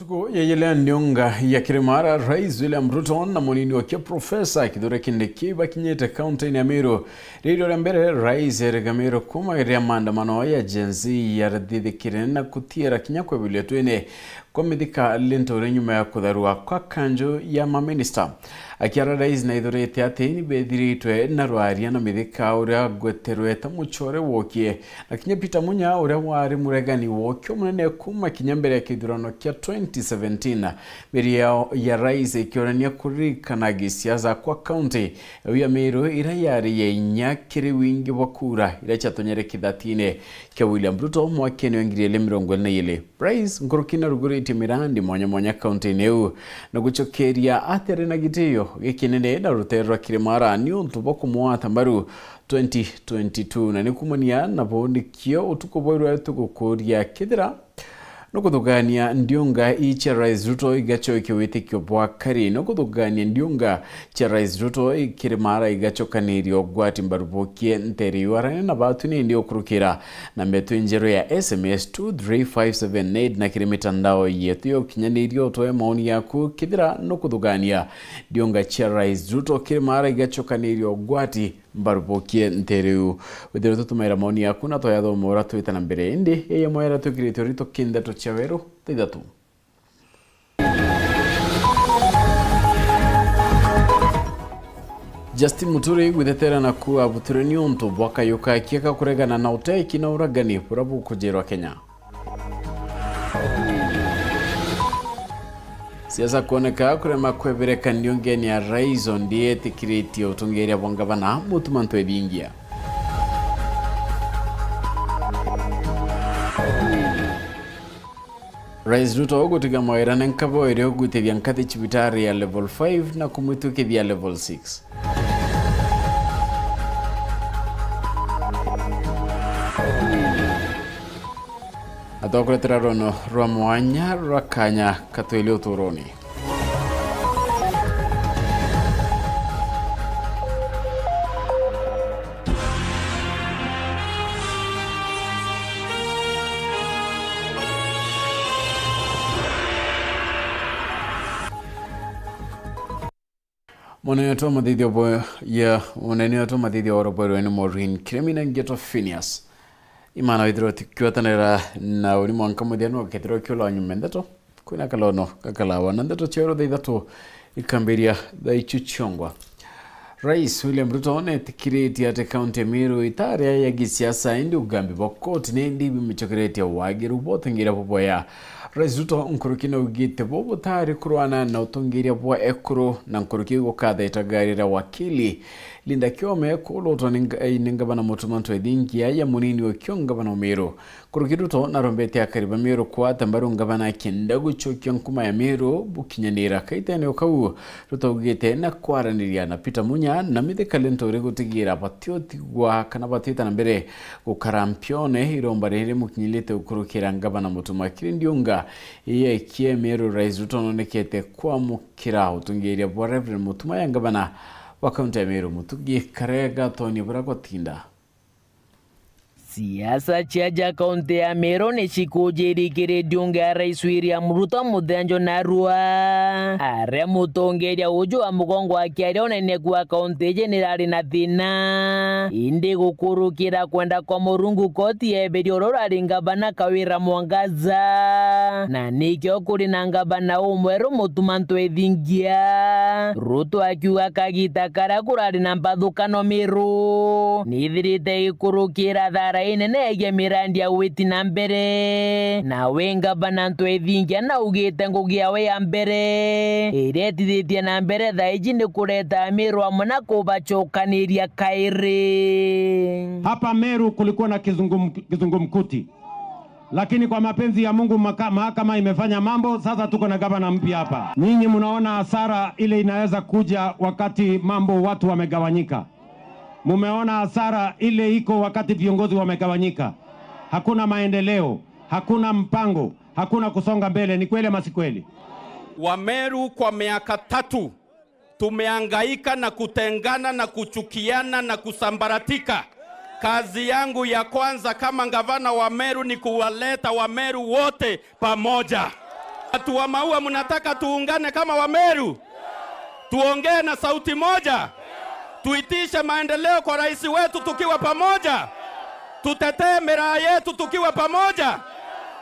Tuko yeyele nyonga ya Kirimara Rais William Ruto na monini wakia Profesa Kithure Kindiki bakinyete kaunti ya Meru. Rĩrĩa rĩa mbere Rais Rigathĩ kumagĩrĩra maandamano ya Gen Z yarathithĩkire na gũtiĩra kinya kwĩbĩlia kwa mĩthika lintore nyuma ya kutharua kwa kanjo ya maminista. Akiara Rais na ithurĩte atĩ nĩbethiritwe na rwaria na mĩthika ũrĩa gweterwe ta mũchore wokie na kinya Peter Munya ũrĩa warĩ mũregani wokio mũnene kuma kinya mbere ya kĩthurano kĩa 2017 mbere ya Rais ikĩonania kũririkana gĩsiasa kwa kaunti ya Meru ĩrĩa yarĩ ya inya kĩrĩ wingi wa kura ĩrĩa cyatonyerĩkithatinĩ kĩa William Ruto mwaka-inĩ wa 2022. Rais ngorokina rugũrĩtie mirandi mwanya kaunti-inĩ ĩyo na gũcokeria atĩ na gĩtĩo gĩkinene na rũteere rwa Kirimara nĩ ũndũ wa kũmwata mbaru 2022 na nĩkumania na bondikio ũtukũ bwerũ tũgũkũria kĩthĩra no kuthugania ndionga icha Rais Ruto igacho ikiwitikio bwa kari no kuthugania ndionga cha Rais Ruto Kirimara igachokanirio gwati mbarubokie nteri warane na batu ni ndio kurukira na metu njero ya SMS 23578 na kirimitandao yetu yo kinyanirio toe maoni yaku kithira no kuthugania ndionga cha Rais Ruto Kirimara igachokanirio gwati mbarubokie nteriu wethero tutumaira maoni yaku na toyatho mora twitana mbere indi yeye moera tukirito rito kindato chavero tidatu Justin Muturi gwithethera na kuwa butureni onto bwaka yoka kiaka kuregana na uteki na uragani burabu kujerwa Kenya. Siasa kuoneka kurema kwebereka ndiongeni ya Rais ondie tikiriti utungeria bwangabana mutumanto ebingia. Rais Ruto gutiga moira na nkabo ere gutevya nkati chibitari ya level 5 na kumwitukithia level 6. Atokuletera rono rwa mwanya rakanya katweli uturoni. Mwanenyo madhidi obo ya mwanenyo madhidi orobo ene Maureen Kiremina Ngeto Phineas. Imana widro tikiwatanera na uri mwanka mudiano ketero kyola nyumendato kuna kalono kakalawa nandato chero deidatu ikamberia daichuchongwa. Rais William Ruto ne tikireti ate county ya Meru itaria ya gisiasa indi ugambi bokoti nendi bimichokereti ya wagiru botengira boboya. Rais Ruto nkurukina ugite bobo tari kuruana na utongiria bwa ekuru na nkuruki gukatha itagarira wakili Linda Kiome kuloto ningabana mutumanto edingia ya munini wa kiongabana Meru. Kuruki Ruto na rombete ya kariba Meru kwa tambaru ngabana kindagu chokyo nkuma ya Meru bukinyanira kaitene ukau Ruto ugite na kwaraniria na Peter Munya na mithika lento gutigira batiotigwa kana batita na mbere gukarampione irombarere mukinyilete ukurukira ngabana mutumakiri ndionga iye kie Meru. Rais Ruto nonekete kwa mukira utungeria bwa Reverend Mutuma ya ngabana wa kaunti ya Meru Mutugi Karega Tony Buragotinda. Siasa chaja kaunti ya Meru ni shikujirikiri diunga Rais William Ruto mudhenjo narua. Are mutongeria uju wa mugongo wa kiario nene kwa kaunti jenerali na thina. Indi gukurukira kwenda kwa Murungu koti ya ebediorora ringabana Kawira Mwangaza. Na nikyo kuri na ngabana umweru mutumanto edingia. Ruto akiwa kagita karakurari na mbathukano Meru. Nithirite ikurukira thara inene mirandi ya witi na mbere na wenga bananto ethingia na ugite ngugia we ya mbere iretithithia na mbere thaiji ni kureta Meru amona kubachokaniria kairi. Hapa Meru kulikuwa na kizungumkuti, lakini kwa mapenzi ya Mungu mahakama imefanya mambo. Sasa tuko na gavana mpya hapa. Nyinyi mnaona hasara ile inaweza kuja wakati mambo watu wamegawanyika. Mumeona hasara ile iko wakati viongozi wamegawanyika. Hakuna maendeleo, hakuna mpango, hakuna kusonga mbele. Ni kweli ama si kweli? Wameru kwa miaka 3 tumehangaika na kutengana na kuchukiana na kusambaratika. Kazi yangu ya kwanza kama gavana wa Meru ni kuwaleta Wameru wote pamoja. Watu wa Maua mnataka tuungane kama Wameru, tuongee na sauti moja, tuitishe maendeleo kwa rais wetu tukiwa pamoja, tutetee miraa yetu tukiwa pamoja,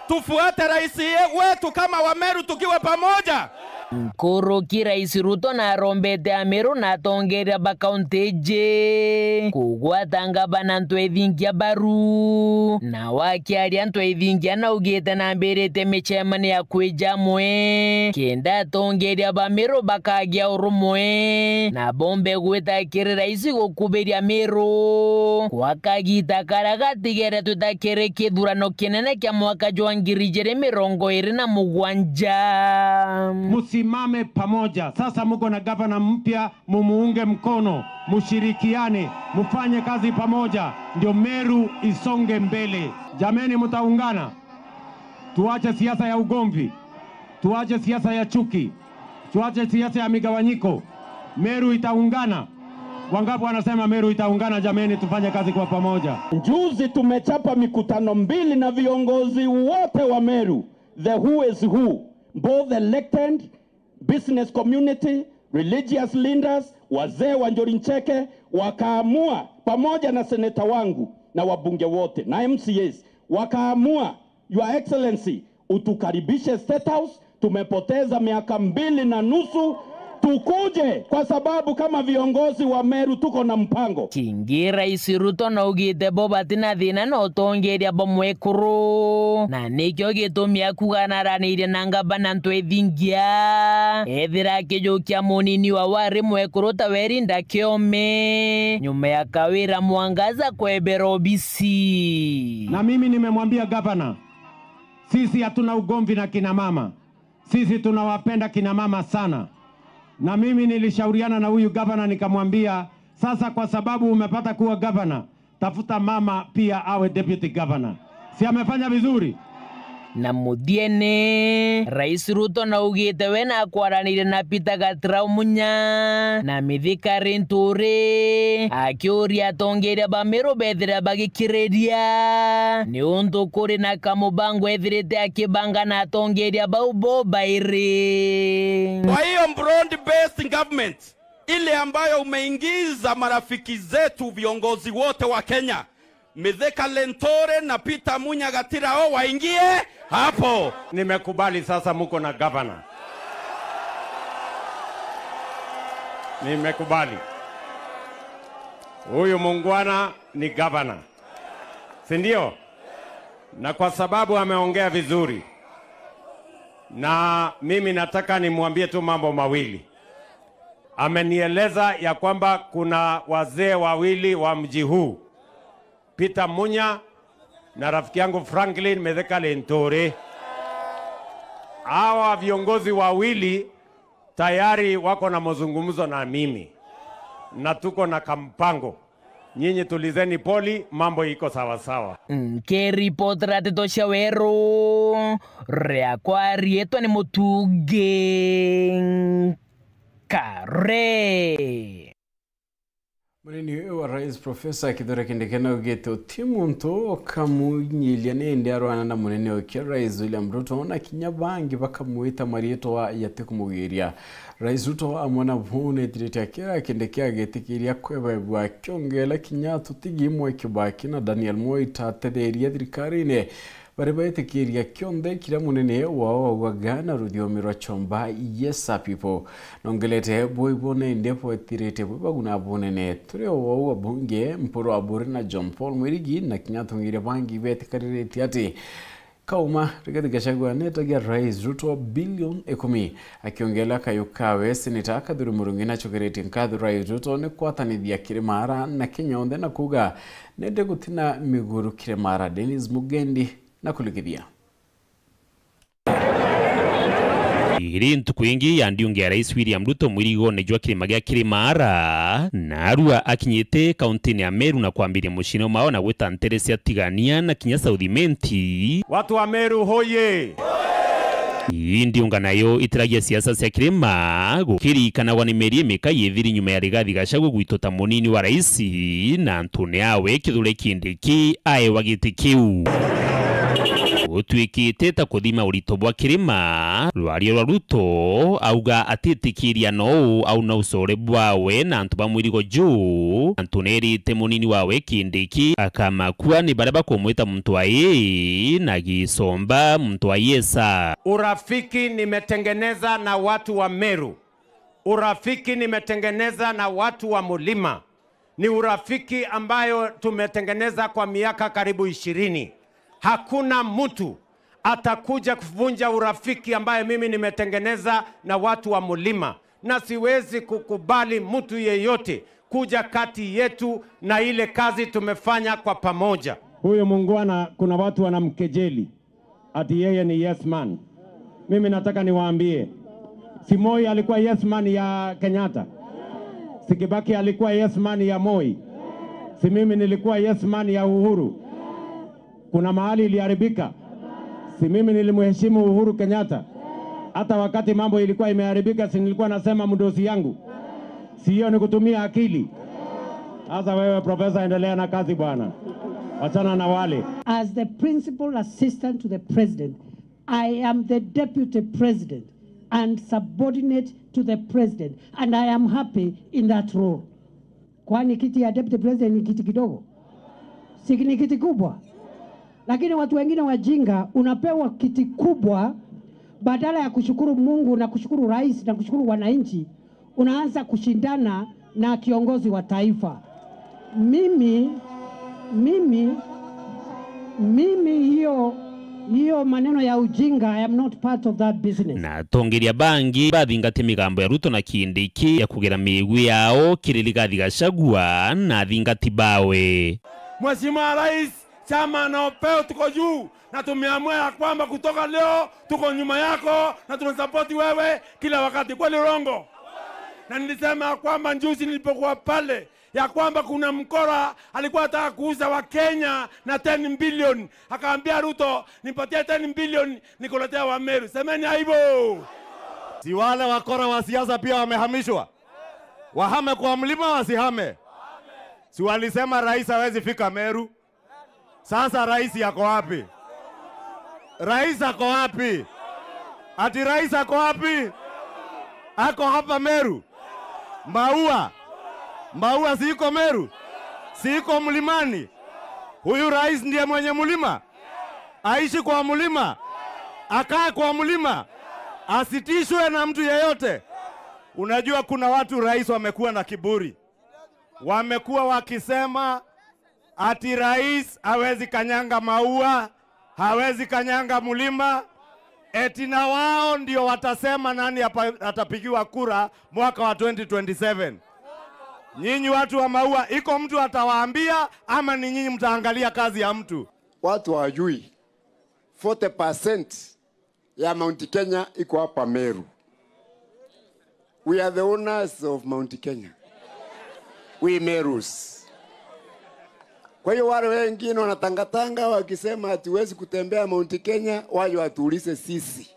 tufuate rais wetu kama Wameru tukiwa pamoja. Nkoroki Rais Ruto na rombete Ameru na tongeria bakaunteje kugwatanga banantu ethingia baru na wakiaria ntu ethingia na ugite na mberete michemane ya kwijamwe kenda tongeria bameru bakagia urumwe na bombe gwitakiri Rais gukuberia Meru kwakagita karagatigere tutakire kithurano kinene kia mwaka jwa 2027. Musimame pamoja. Sasa muko na gavana mpya, mumuunge mkono, mushirikiane, mufanye kazi pamoja, ndio Meru isonge mbele. Jameni, mutaungana. Tuache siasa ya ugomvi, tuache siasa ya chuki, tuache siasa ya migawanyiko. Meru itaungana. Wangapi wanasema Meru itaungana? Jameni, tufanye kazi kwa pamoja. Juzi tumechapa mikutano 2 na viongozi wote wa Meru, the who is who, both elected, business community, religious leaders, wazee wa Njori Ncheke, wakaamua pamoja na seneta wangu na wabunge wote na MCAs, wakaamua, Your Excellency, utukaribishe State House. Tumepoteza miaka 2.5, tukuje kwa sababu kama viongozi wa Meru tuko na mpango. Kingi Rais Ruto na ugite bobatina thina no tongeria bomwekuru na nikyo gitumia kuganaraniire nanga banantu ethingia ethira kijukia munini wa wari mwekuru tawerinda kiome nyuma ya kawira Mwangaza kwebera obisi. Na mimi nimemwambia gavana, sisi hatuna ugomvi na kina mama, sisi tunawapenda kina mama sana. Na mimi nilishauriana na huyu gavana nikamwambia, sasa kwa sababu umepata kuwa gavana, tafuta mama pia awe deputy governor. Si amefanya vizuri? Na mudiene Rais Ruto na ugite wena kwaranire na Peter Gatrao Munya na Mithika Rinture akiuria tongeria bameru bethira bagikireria ni untu kuri na kamubango ethirite akibanga na tongeria baubo baire. Kwa hiyo broad based government ile ambayo umeingiza marafiki zetu viongozi wote wa Kenya, Mithika Lentore na Peter Munya Gatirao waingie hapo. Nimekubali sasa muko na governor. Nimekubali. Huyu mungwana ni governor. Si ndio? Na kwa sababu ameongea vizuri, na mimi nataka nimwambie tu mambo mawili. Amenieleza ya kwamba kuna wazee wawili wa mji huu, Peter Munya na rafiki yangu Franklin Mithika Lentore. Hawa viongozi wawili tayari wako na mazungumzo na mimi na tuko na kampango. Nyinyi tulizeni poli, mambo iko sawa sawa. Keripotera tetosha weru rea kwa rieto ni mutuge kare. Munini wa Rais Profesa Kithure Kindiki ugite timuntu kamunyilia nende arwana na munene wa Rais William Ruto na kinyabangi bakamuita marieto yate kumugiria. Rais Ruto amona vune tirete kira Kindiki agetikiria kwebwa kyongela kinyatu tigimwe kibaki na Daniel Moi tatetheria thirikarine baribaite kiria kyonde kira munene wao wagana rudhiomi rwa chomba yesa people nongelete boibone ndepo tirete baguna bonene turi wao wabunge mporo aburi na John Paul Mwirigi na kinyatungira bangi bete karireti ati kauma Rigathi Gachagua netagia Rais Ruto bilioni 10 akiongela kayukawe seneta Kadhuri Murungi na chokereti nkadhu Rais Ruto ne kwatanithia Kirimara na Kenya onde na kuga nende gutina miguru Kirimara. Dennis Mugendi na kulikithia iri ntuku ingi yandiungia Rais William Ruto mwirigo nejwa kirima gya Kirimara narua akinyete kaunti ya Meru na kwambiria mushino mao na gwita nteresi atigania na kinya Southimenti. Watu wa Meru hoye! Indiunga nayo itiragia siasa cia Kirima gukirikana wanimerie meka yethiri nyuma ya Rigathi Gachagua gwitota munini wa rais na Antone awe Kithure Kindiki ae wagiti kiu. utwikite ta kuthima urito bwa kirima rwario rwa Ruto auga atitikiria no au na usore bwawe na antu bamwirigo juu antunerite munini wawe Kindiki akamakua ni baraba kumwita mtu aye na gisomba mtu ayesa. Urafiki nimetengeneza na watu wa Meru. Urafiki nimetengeneza na watu wa Mulima. Ni urafiki ambayo tumetengeneza kwa miaka karibu 20. Hakuna mtu atakuja kuvunja urafiki ambaye mimi nimetengeneza na watu wa Mulima, na siwezi kukubali mtu yeyote kuja kati yetu na ile kazi tumefanya kwa pamoja. Huyo muungwana, kuna watu wanamkejeli ati yeye ni yes man. Mimi nataka niwaambie, si Moi alikuwa yes man ya Kenyatta? Si Kibaki alikuwa yes man ya Moi? Si mimi nilikuwa yes man ya Uhuru? Kuna mahali iliharibika? Si mimi nilimheshimu Uhuru Kenyatta? Hata wakati mambo ilikuwa imeharibika, si nilikuwa nasema mdosi yangu? Si hiyo ni kutumia akili? Sasa wewe profesa, endelea na kazi bwana. Wachana na wale. As the principal assistant to the president, I am the deputy president and subordinate to the president, and I am happy in that role. Kwani kiti ya deputy president ni kiti kidogo? Si ni kiti kubwa? Lakini watu wengine wajinga, unapewa kiti kubwa, badala ya kushukuru Mungu na kushukuru rais na kushukuru wananchi, unaanza kushindana na kiongozi wa taifa. Mimi hiyo maneno ya ujinga, I am not part of that business. Na tongeria bangi bathingate migambo ya Ruto na Kindiki ya kugera migwi yao kiriligathi Gachagua na thingati bawe. Mheshimiwa Rais, chama na upeo tuko juu, na tumeamua ya kwamba kutoka leo tuko nyuma yako na tunasapoti wewe kila wakati. Kweli rongo? Na nilisema kwamba njuzi nilipokuwa pale ya kwamba kuna mkora alikuwa anataka kuuza wa Kenya na 10 billion. Akaambia Ruto, nipatie 10 billion nikuletea wa Meru. Semeni aibo. Si wale wakora wa siasa pia wamehamishwa? Wahame kwa mlima wasihame? Si walisema rais hawezi fika Meru? Sasa rais yako wapi? Rais ako wapi? Ati rais ako wapi? Ako hapa Meru. Maua siko Meru, siko mlimani. Huyu rais ndiye mwenye mlima, aishi kwa mlima, akae kwa mlima, asitishwe na mtu yeyote. Unajua kuna watu rais wamekuwa na kiburi, wamekuwa wakisema ati rais hawezi kanyanga Maua, hawezi kanyanga mlima, eti na wao ndio watasema nani atapigiwa kura mwaka wa 2027. Nyinyi watu wa Maua, iko mtu atawaambia ama ni nyinyi mtaangalia kazi ya mtu? Watu hawajui 40% ya Mount Kenya iko hapa Meru. We are the owners of Mount Kenya. We Merus. Kwa hiyo wale wengine wanatangatanga wakisema hatuwezi kutembea Mount Kenya, waje watuulize sisi.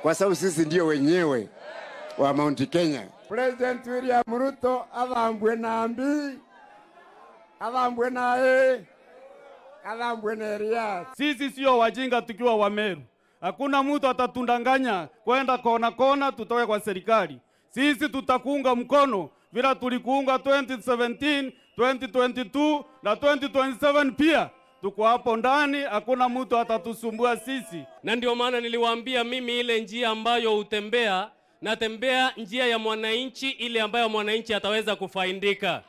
Kwa sababu sisi ndio wenyewe wa Mount Kenya. President William Ruto athambwe na mbi, athambwe na athambwe na Elias. Sisi sio wajinga tukiwa wa Meru. Hakuna mtu atatundanganya kwenda kona tutoke kwa serikali. Sisi tutakuunga mkono vile tulikuunga 2017, 2022 na 2027 pia. Tuko hapo ndani, hakuna mtu atatusumbua sisi. Na ndio maana niliwaambia mimi ile njia ambayo utembea, natembea njia ya mwananchi, ile ambayo mwananchi ataweza kufaidika.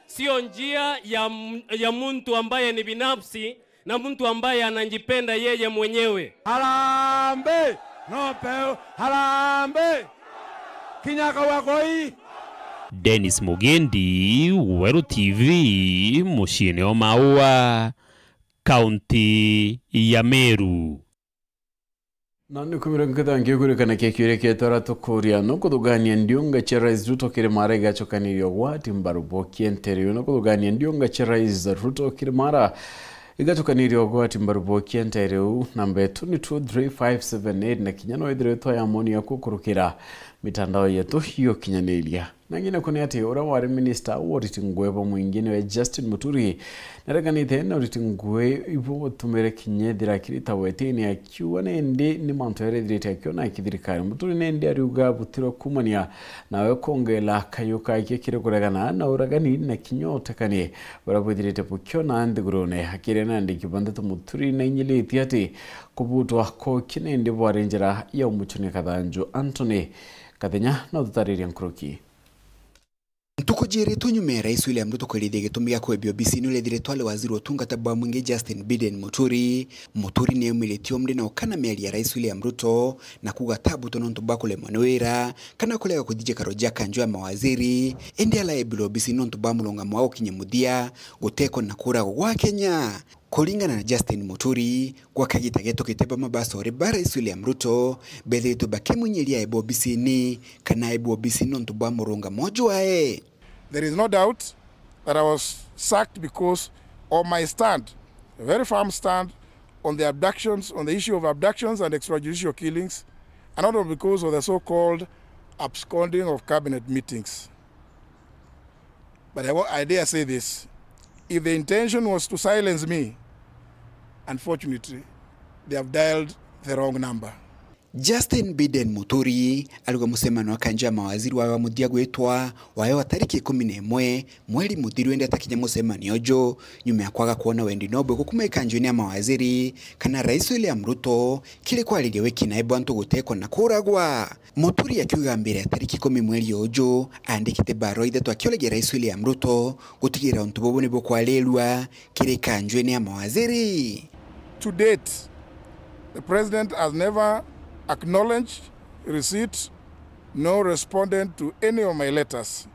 Sio njia ya mtu ambaye ni binafsi na mtu ambaye anajipenda yeye mwenyewe. Harambe! No peo, harambe! Kinyaka wakoi! Dennis Mugendi, Weru TV, mushine wa Maua, County ya Meru. Nani kumirangata ngegure kana kekireke tora tokoria no kudugania ndionga cha Rais Ruto Kirimara igachokaniriyo wati mbarubo kienteriyo no kudugania ndionga cha Rais Ruto Kirimara igachokaniriyo wati mbarubo kienteriyo namba 223578 na kinyano idire to ya moni ya kukurukira mitandao yetu hiyo kinyanelia. Nangine kuni ati ura wari minister woritingwe pa mwingine we Justin Muturi naragani tena woritingwe ibo tumere kinyedira kirita weteni akiwa nende ni manto hereditary akiona ikidhirikari Muturi nende ariuga butiro kumania nawe kongela kayuka ikekire kuragana na uragani na kinyota kane barabudhirite pukyona ndigurone hakire nandi kibandatu Muturi na inyiliti ati kubutwa ko kinende bwarenjera ya umuchune kadhanjo Anthony Kathenya na utariri nkroki. Ntuko jere tunyume Rais William Ruto kwelidege tumia kwa BOBC nule diretwale waziri watungata ba mwingi Justin Biden Muturi ne umilitio mde na ukana meli ya Rais William Ruto na kugatabu tononto bakule manuera kana kulega kudije karoja kanjua mawaziri ende ala BOBC nonto ba mulonga mwao kinyamudia guteko na kura wa Kenya. Kulingana na Justin Muturi kwa kagitageto kiteba mabasore ba Rais William Ruto bedhe tubake mwenyelia BOBC ni kana BOBC nonto ba mulonga mojuae. There is no doubt that I was sacked because of my stand, a very firm stand on the abductions, on the issue of abductions and extrajudicial killings, and not because of the so-called absconding of cabinet meetings. But I dare say this, if the intention was to silence me, unfortunately, they have dialed the wrong number. Justin Biden Muturi alikuwa musemano wakanja mawaziri wa mudia gwetwa wayo tariki 11 mweli Muturi wende atakinya musemani ojo nyume ya kwaga kuona wendi nobe kukuma ikanjweni ya mawaziri kana Rais William Ruto kile kwa aligewe kinaibu anto guteko na kuragwa. Muturi ya kiuga mbere ya tariki 10 mweli ojo andikite baro idetu akiolege Rais William Ruto gutigira ontubobo nebo kwa lelua kile kanjweni ya mawaziri. To date, the president has never acknowledged receipt, no responded to any of my letters,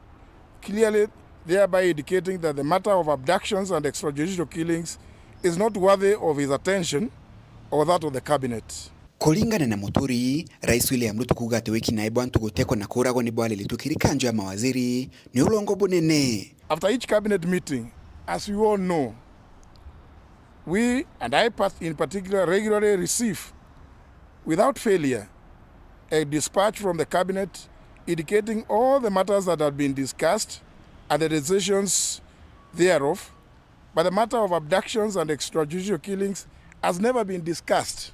clearly thereby indicating that the matter of abductions and extrajudicial killings is not worthy of his attention or that of the cabinet. Kulingana na Muturi, Rais William Ruto kugate wiki naibu antu guteko na kurago ni bwale litukiri kanjo ya mawaziri ni ulongo bunene. After each cabinet meeting, as you all know, we, and I in particular, regularly receive without failure a dispatch from the cabinet indicating all the matters that have been discussed and the decisions thereof, but the matter of abductions and extrajudicial killings has never been discussed.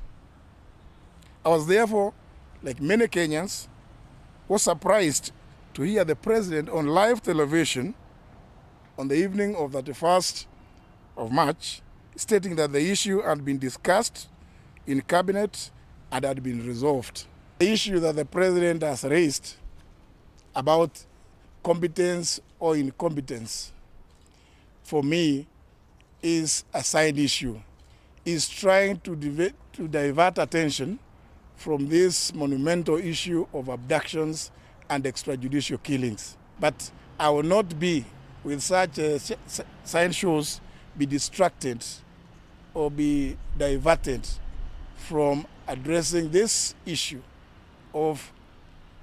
I was therefore, like many Kenyans, was surprised to hear the president on live television on the evening of the 31st of March stating that the issue had been discussed in cabinet and had been resolved. The issue that the president has raised about competence or incompetence, for me, is a side issue. Is trying to divert attention from this monumental issue of abductions and extrajudicial killings. But I will not be, with such side shows, be distracted or be diverted from addressing this issue of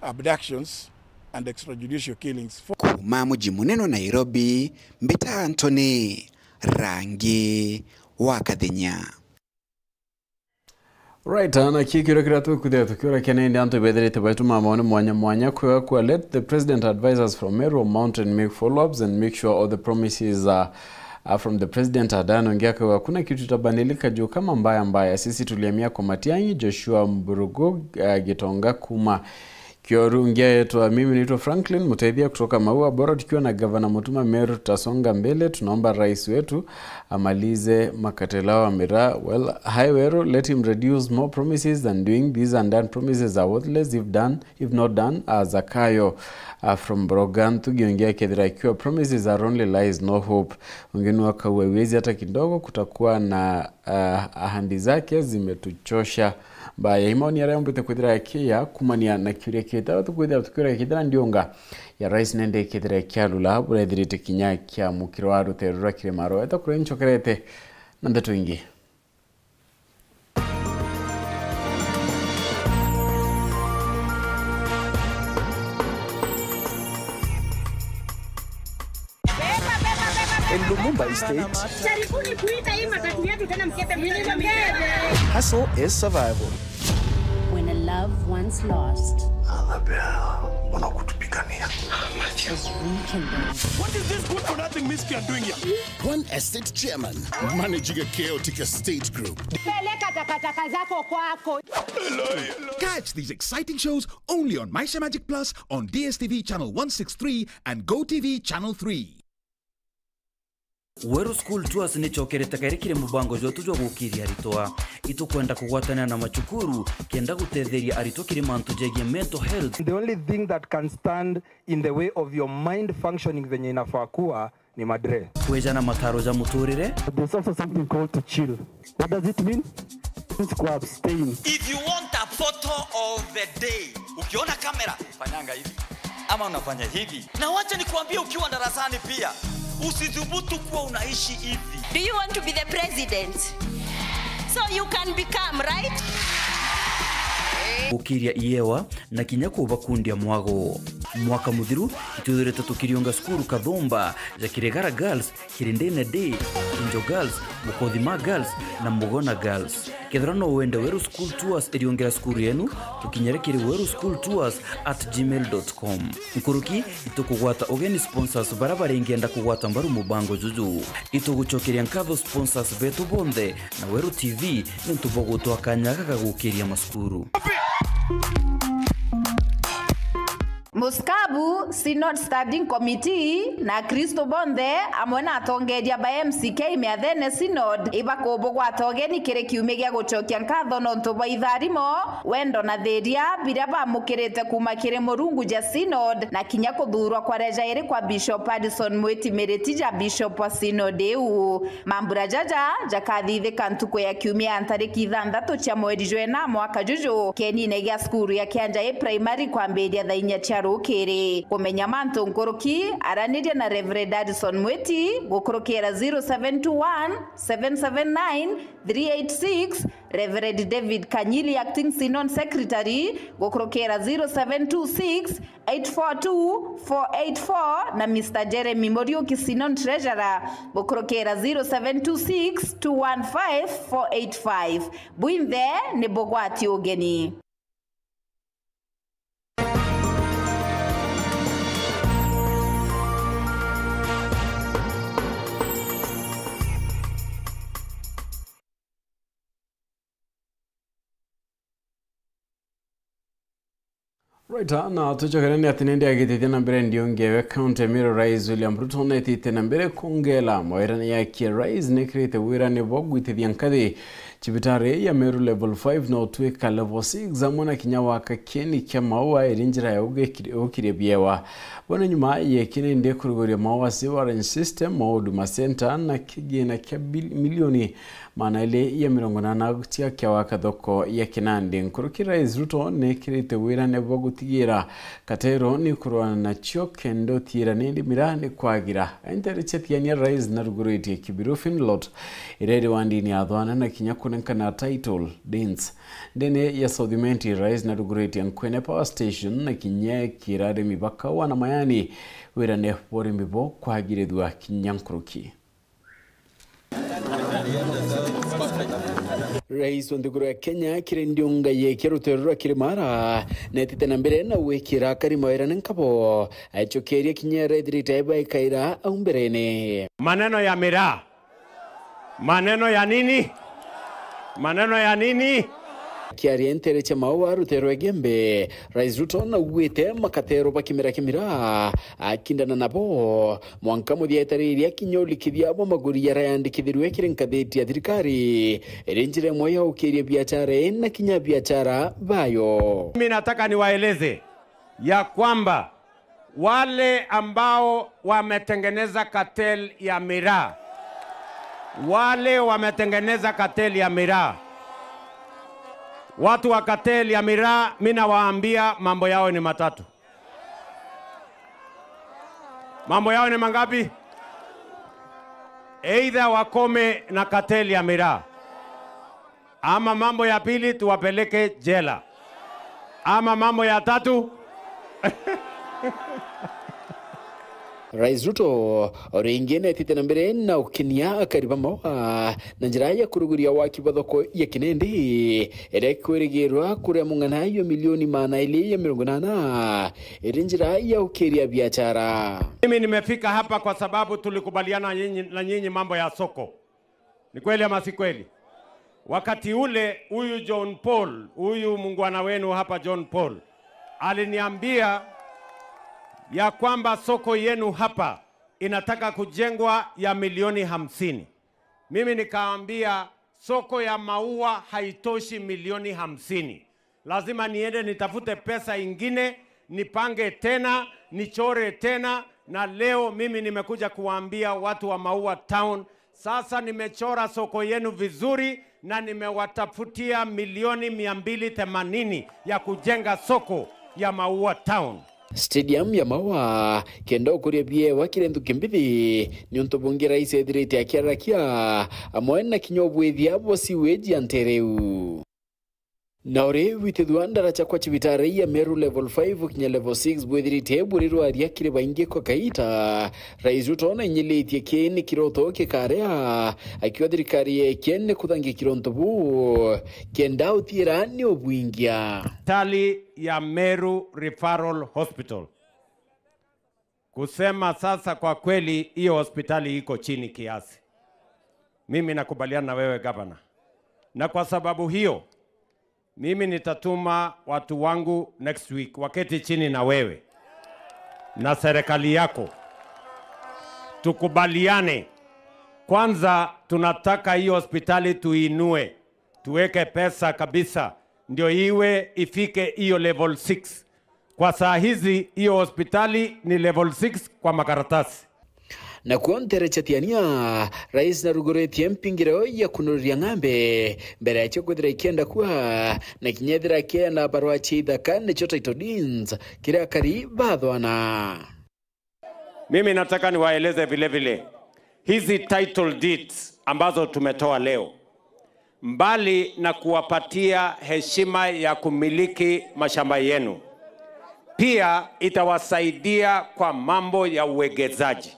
abductions and extrajudicial killings. Kuma muji muneno Nairobi, Mbita Anthony, Rangi wa Kathenya. Right, ana kikiro kiratu kudia tukura kenende anto bedere tebaitu mamone mwanya kwa let the president advise us from Meru Mountain make follow-ups and make sure all the promises from the president adano ngiaka wa kuna kitu tabadilika juu kama mbaya sisi tuliamia kwa Matiang'i Joshua Mburugo Gitonga Kuma Kiorungia yetu. Mimi naitwa Franklin Mutaithia kutoka Maua Bora, tukiwa na Governor Mutuma Meru tutasonga mbele. Tunaomba rais wetu amalize makatelao wa miraa. Well, Highway, let him reduce more promises than doing. These and done promises are worthless if not done. Zakayo from Brogan tugiongea kedra ikiwa promises are only lies, no hope. Wengine wakawezi hata kidogo, kutakuwa na ahadi zake zimetuchosha. Baya imoni ya rayo mbete kudira ya kia kumania na kiuria kita watu kudira tukura ya kidira ndionga ya rais nende kidira ya kia lula bura edirite kinya kia mukirwaru terura kire maro eta kure ncho kerete nandetu ingi. In Lumumba State, hustle is survival. When a loved one's lost, Annabelle. wanakutupigania. What is this good for nothing miscreant doing here? One estate chairman managing a chaotic estate group. Catch these exciting shows only on Maisha Magic Plus on DSTV channel 163 and GoTV channel 3. Weru School Tours ni chokerete kairikire mubango jotu jo gukiria aritwa itukwenda kugwatana na machukuru kenda gutetheria aritwa kiri mantu jegie mental health. The only thing that can stand in the way of your mind functioning venye inafaa kuwa ni madre. Kwejana mataro za muturire. There's also something called to chill. What does it mean? It's to abstain. If you want a photo of the day, ukiona kamera fanyanga hivi ama unafanya hivi. Na wacha nikuambie ukiwa darasani pia usidhubutu kuwa unaishi hivi. Do you want to be the president? So you can become, right? Ukiria iewa na kinyako bakundia mwago. Mwaka muthiru itudhurete tukirionga skuru Kathumba ja Kiregara Girls, Kirindene Day, Kinjo Girls, Mukodhima Girls na Mugona Girls. Kethrano wende Weru School Tours eriongera skuru yenu tukinyerekere weruschooltours@gmail.com. Nkuruki itukugwata ogeni sponsors barabara ingenda kugwata mbaru mubango juju. Ituguchokeria nkatho sponsors betu bonde na Weru TV nintubogotwa kanyaga kagukiria maskuru. Muskabu Synod Standing Committee na Kristo Bonde amwena atongeria ba MCK meathene Synod ibako gwatogeni kire kiume gya gucokia nkatho no ntuba itharimo wendo na theria bira bamukirite kuma kire murungu ja Synod na kinya kuthurwa kwa reja iri kwa Bishop Addison Mweti Meretija Bishop wa Synod eu mambura jaja jakathithika ntuko ya kiumia antariki 6 cia mweri jwena mwaka juju kenine gya skuru ya Kianja primary kwambiria thainya cia rukiri kumenya mantu nkoroki araniria na Reverend Addison Mweti gukurukira 0721 779 386 Reverend David Kanyili acting Synod secretary gukurukira 0726 842 484 na Mr Jeremy Moriuki Synod treasurer gukurukira 0726 215 485 buimve ni bogwati ogeni. Right, na tuchokerani atinende agitete na mbere ndiongewe county Meru Rais William Ruto na itite na mbere kongela mawirani yake Rais nekrete wirane bogwitithia nkathi chibitare ya Meru level 5 na utweka level 6 zamona kinyawa kakeni kya maua erinjira ya ukire biewa bona nyuma yekine ndiye kurugoria maua sewerage system Huduma Center na kigena kya milioni maana ile ya 80 tia kya wakathoko ya Kinandi nkuruki Rais Ruto nekrete wirane bogutigira katero ni kurwana na chio kendo tira nindi mirani kwagira enterechetiania Rais na ruguriti Kibiru Finlot irede wandini athwana na kinyakunenka na title dance dene ya Southimenti Rais na ruguriti Nkwene Power Station na kinye kirade mibaka wana mayani wirane pori mibo kwagirethwa kinyankuruki. Rais wa nduguru ya Kenya kirindionga ye kiruterura kirimara netite na mbere na wekira karima era nkabo achokeria kinyere dirita ikaira au mberene maneno ya miraa, maneno ya nini, maneno ya nini kiarientere cha maua rutero gembe Rais Ruto na uwete makatero bakimera kimira akindana nabo mwanka muthia etari ya kinyoli kithia abo maguri ya rayandikithirwe kirenkatheti ya thirikari erenjire moya ukiria biashara na kinya biashara bayo. Mimi nataka niwaeleze ya kwamba wale ambao wametengeneza cartel ya miraa, wale wametengeneza cartel ya miraa, watu wa cartel ya miraa, mimi nawaambia mambo yao ni matatu. Mambo yao ni mangapi? Either wakome na cartel ya miraa, ama mambo ya pili tuwapeleke jela, ama mambo ya tatu Rais Ruto oringene titena mbere na ukinia kariba mawa na njira ya kuruguria waki bathoko ya kinendi ere kwirigirwa kuria mungana yo milioni mana ile ya 80 ere njira ya ukeria biashara. Mimi nimefika hapa kwa sababu tulikubaliana na nyinyi mambo ya soko. Ni kweli ama si kweli? Wakati ule huyu John Paul, huyu muungwana wenu hapa John Paul aliniambia ya kwamba soko yenu hapa inataka kujengwa ya milioni 50. Mimi nikaambia soko ya maua haitoshi milioni 50. Lazima niende nitafute pesa ingine, nipange tena, nichore tena, na leo mimi nimekuja kuwaambia watu wa Maua Town, sasa nimechora soko yenu vizuri na nimewatafutia milioni 280 ya kujenga soko ya Maua Town. Stadium ya Maua kendo kuria bie wakirendu kimbithi ni untobungira ise direte ya kiarakia amwena kinyobwethia bosi weji antereu. Naure witedwandara chakwa chibitare ya Meru level 5 kinya level 6 bwethirite buriru aria kire bainge kwa kaita Rais Ruto na nyeletie kene kiroto kekarea akiwa thirikari kene kuthangi kironto bu kenda utirani obwingia tali ya Meru Referral Hospital. Kusema sasa kwa kweli hiyo hospitali iko chini kiasi. Mimi nakubaliana na wewe gavana. Na kwa sababu hiyo mimi nitatuma watu wangu next week waketi chini na wewe na serikali yako tukubaliane. Kwanza tunataka hiyo hospitali tuinue, tuweke pesa kabisa ndio iwe ifike hiyo level 6. Kwa saa hizi hiyo hospitali ni level 6 kwa makaratasi. Na kuontere chatiania Rais na rugoretie mpingireo ya kunuria ng'ambe mbere ya chokwethira ikienda kuwa na kinyethira kia na barua chida kane chota itodins kira kari bathwana. Mimi nataka niwaeleze vile vile hizi title deeds ambazo tumetoa leo, mbali na kuwapatia heshima ya kumiliki mashamba yenu, pia itawasaidia kwa mambo ya uwegezaji.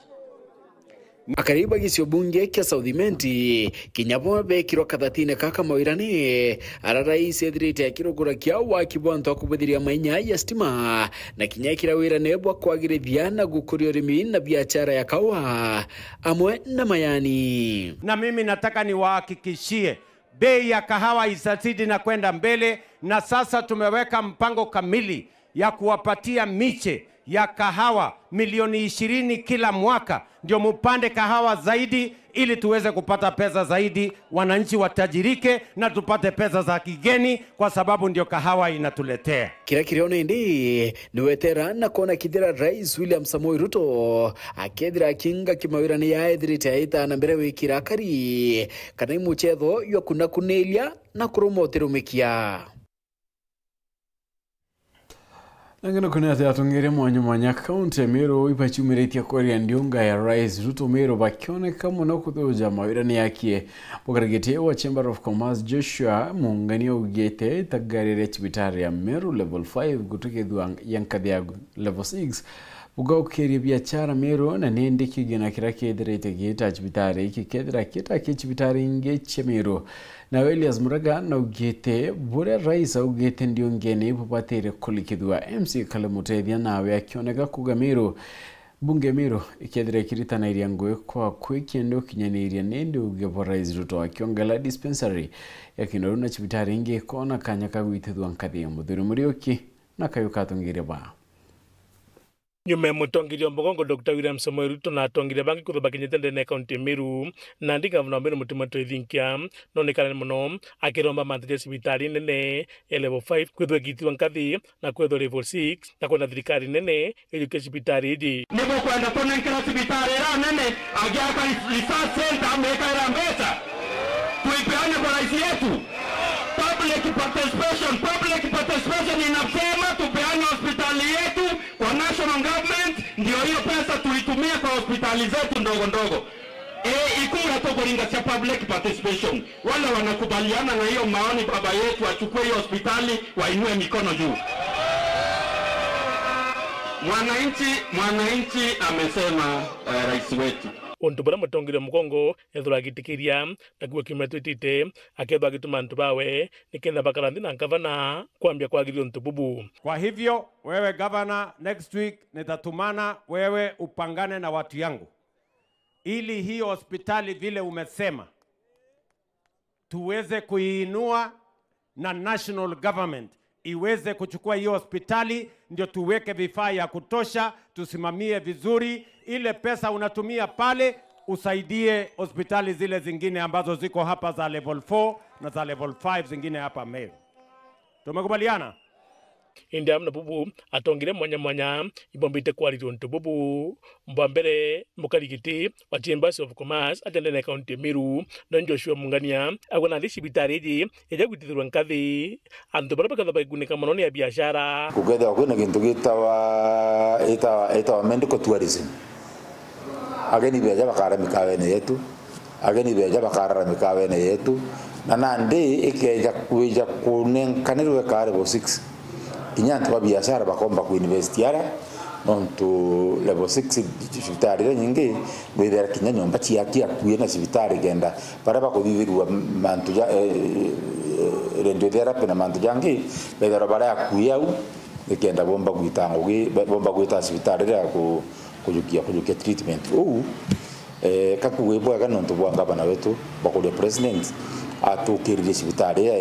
Akariba gisio bunge kia Southimenti kinyabo be kiro kathatine kaka moirani ara rais edrite akirogora kia wa kibonto kubuthiria mainya ya stima na kinyakira wira nebwa kwagirithia na gukuria urimi na biashara ya kawa amwe na mayani. Na mimi nataka niwahakikishie bei ya kahawa isazidi na kwenda mbele, na sasa tumeweka mpango kamili ya kuwapatia miche ya kahawa milioni 20 kila mwaka ndio mupande kahawa zaidi ili tuweze kupata pesa zaidi, wananchi watajirike na tupate pesa za kigeni kwa sababu ndio kahawa inatuletea. Kira kirione ndi niwetera na kona kidira Rais William Samoei Ruto akedira kinga kimawirani ya edrite aita na mbere wikira kari kana imuchetho yo kuna kunelia na kuromotero mekia. Nangana kuna atungere mwanya kaunti ya Meru ipachumiretia korea ndiunga ya Rais Ruto Meru bakione kama na kuthoja mawirani yake bogaragete wa Chamber of Commerce Joshua muungania ugete tagarire chibitari ya Meru level 5 gutuke duang yankadhia level 6 bugao keri biashara Meru na nende kigena kirake direte geta chibitari kikedra kita kichibitari ngeche Meru na Elias Muraga na ugete bure Rais ugete ndio ngene popatire kulikidwa MC Kalamutethia nawe akioneka kuga Meru bunge Meru ikedra kirita na iriangwe kwa kwekendo kinyaniria nende ugepo Rais Ruto akiongela dispensary ya Kinoru na chibitari nge kona kanyaka gwitethwa nkathia muthuri murioki na kayukatungire ba Nyume mutongirio mbogongo Dr. William Samoei Ruto na atongire bangi kuthoba kinyetende ne county Meru na ndinga vuna mbere mutima twithinkia no nikana muno akiromba manthije cibitari nene level 5 kwithwe gitiwa nkathi na kwithwe level 6 na kwenda thirikari nene ijuke cibitari iji nibo kwenda kunenkera cibitari ra nene agiaka research center ameka ira mbesa tuipeane kwa rais yetu. Public participation inasema tupeane hospitali yetu kwa national government, ndio hiyo pesa tuitumie kwa hospitali zetu ndogo ndogo. Ikura tokoringa cha public participation. Wale wanakubaliana na hiyo maoni baba yetu achukue hiyo hospitali wainue mikono juu. Mwananchi amesema rais wetu. Untu bara mutongire mugongo ethura gitikiria nakuwa kimetwitite akethwa gituma antu bawe nikenda bakaranthi na gavana kwambia kwagirio ntu bubu. Kwa hivyo wewe gavana, next week nitatumana wewe upangane na watu yangu ili hii hospitali vile umesema tuweze kuiinua na national government iweze kuchukua hiyo hospitali, ndio tuweke vifaa ya kutosha, tusimamie vizuri. Ile pesa unatumia pale usaidie hospitali zile zingine ambazo ziko hapa za level 4 na za level 5 zingine hapa Meru. Tumekubaliana? India mna bubu atongire mwanya ibombite kwaririo ntu bubu mbambere mukarigiti wa Chambers of Commerce atende na county Meru na Joshua Mungania agona thici bitariji eja gwitithirwa nkathi antu bara bakatha baigunika muno ni biashara kugethwa kwina gintu gitawa medical tourism ageni beja bakara mikawene yetu ageni beja bakara mikawene yetu na nandi ikeja kuja kunenkanirwe kare bo 6 inyantu wa biashara bakomba kuinvest yara nontu level 6 sibitari nyingi gwithera kinya nyomba ciakia kuina sibitari genda para bakuthithirwa mantu ja rendo therapy na mantu jangi bethera bara ya kuyau ikenda bomba gwita sibitari ya kujukia treatment kakuwebwa nontu bwa gavana wetu bakulia president atukirire sibitari ya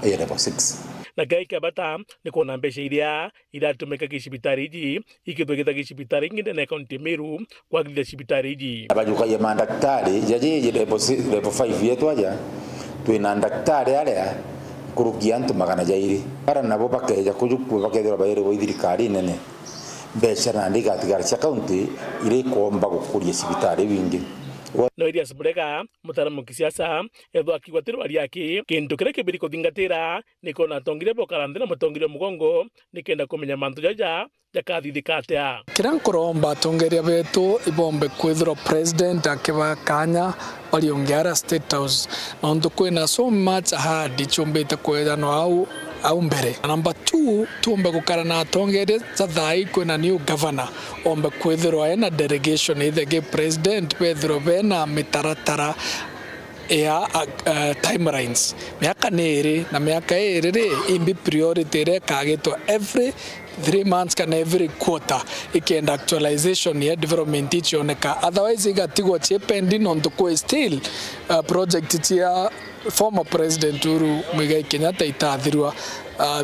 level 6 na gaika bata ni kona mbesha iria iratumika gicibitari iji ikithwegitha gicibitari nginde na county Meru kwagithia cibitari iji abajuka ya mandaktari jaji level 5 yetu aja twina daktari aria kurukia antu magana jairi para nabo bakeja kujukwa bakethira bayire bo thirikari nene mbesha na ndiga tigara cia county ire komba gukuria cibitari wingi no iria Smurega mutaramu kisiasa etho akigwatiro ari yake kintu kire kibiri kuthingatira niko na tongire bokaranthina mutongire mugongo nikenda kumenya mantu jaja jakathithikatea kirankoromba tongeria betu ibombe kwithiro president akiba kanya bali ongiara state house ondo kwina so much hard chombete kwethano au mbere. Number 2 tuombe gukarana tongere zathai kwina new governor ombe kwithirwa ena delegation ithege president bethiro bena mitaratara ya timelines miaka nere na miaka ere imbi priority re kagetwa every 3 months kana every quarter ikenda actualization ya development ichioneka otherwise igatigwa pending on the still project tia former president Uhuru Muigai Kenyatta itathirwa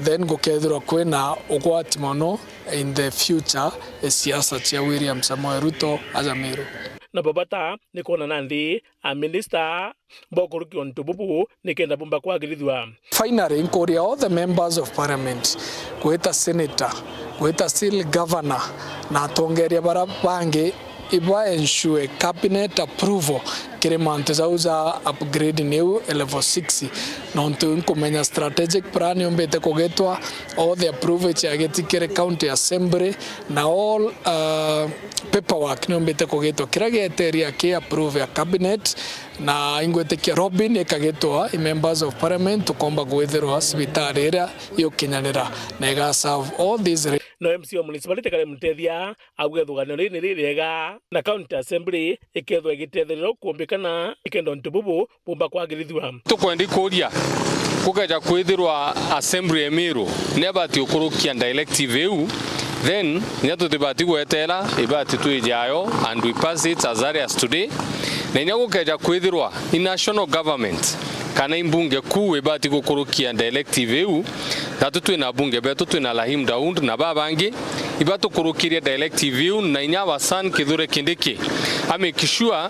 then gukethirwa kwina ugwati mono in the future siasa cia William Samoei Ruto as Meru na babata nikona nandi a minister bokuruki on tububu nikenda bomba kwagirithwa. Finally inquiry all the members of parliament kweta senator kweta still governor na tongeria bara bange iba ensure cabinet approval kire mantu zauza upgrade new level 6 nontu kumenya strategic plan yombete kogetwa all the approval chagetikire county assembly na all paperwork yombete kogetwa kirageteria ki approve ya cabinet na ingwetekia Robin ekagetwa members of parliament tukomba gwethirwa cibitari ira yokinyanira na iga serve all these no MC wa municipality kale mutethia agwethugano rini ririega na county assembly ikethwa igitethero kuombekana ikendo ntububu bomba kwagirithwa tukwendi kuria kukaja kwithirwa assembly Meru nebati ukurukia directive eu then nyato tibati gwetera ibati tuijayo and we pass it as early as today na nyagukeja kwithirwa in national government kana imbunge kuu ibati gukurukia directive eu tatu twina bunge betu twina Lahim Daud na babangi ibatu kurukiria directive eu na inyawa san Kithure Kindiki make sure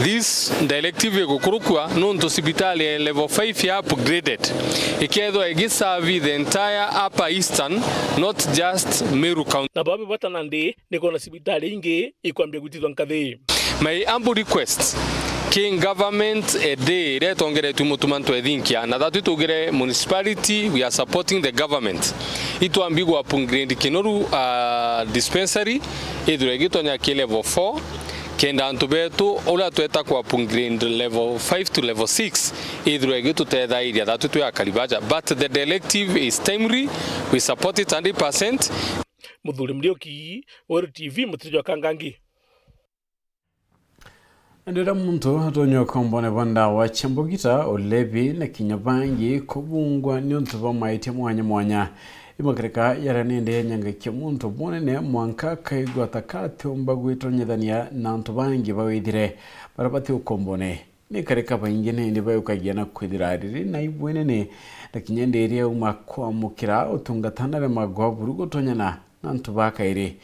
this directive gukurukwa nonto sibitali level 5 ya upgraded ikethwa igiserve the entire upper eastern not just Meru county na babu batanandi nikona sibitali ingi ikwambia gutithwa nkathi. My humble request King government a day retongere tumutumantu ethinkia na thatu tugire municipality we are supporting the government itu ambigwa upgrade kinoru dispensary idure gitonya ki level 4 kenda antu betu ula tweta kwa upgrade level 5 to level 6 ithwe gitutethairia thatu tu ya kalibaja, but the directive is timely, we support it 100%. Muthuri Mlioki, Weru TV, Mutijwa Kangangi. Ndira muntu atonyo kombone banda wa chambogita olebi na kinyabangi kubungwa nyonto ba maite mwanya imakreka yaranende nyanga kyemuntu bonene mwanka kaigwa takati ombagwito nyedania nanto bangi bawidire barabati ukombone ni kareka bangene ndi bayukagiana kwidirariri na ibwenene na kinyendere umakwa mukira utungatanare magwa burugo tonyana nanto bakaire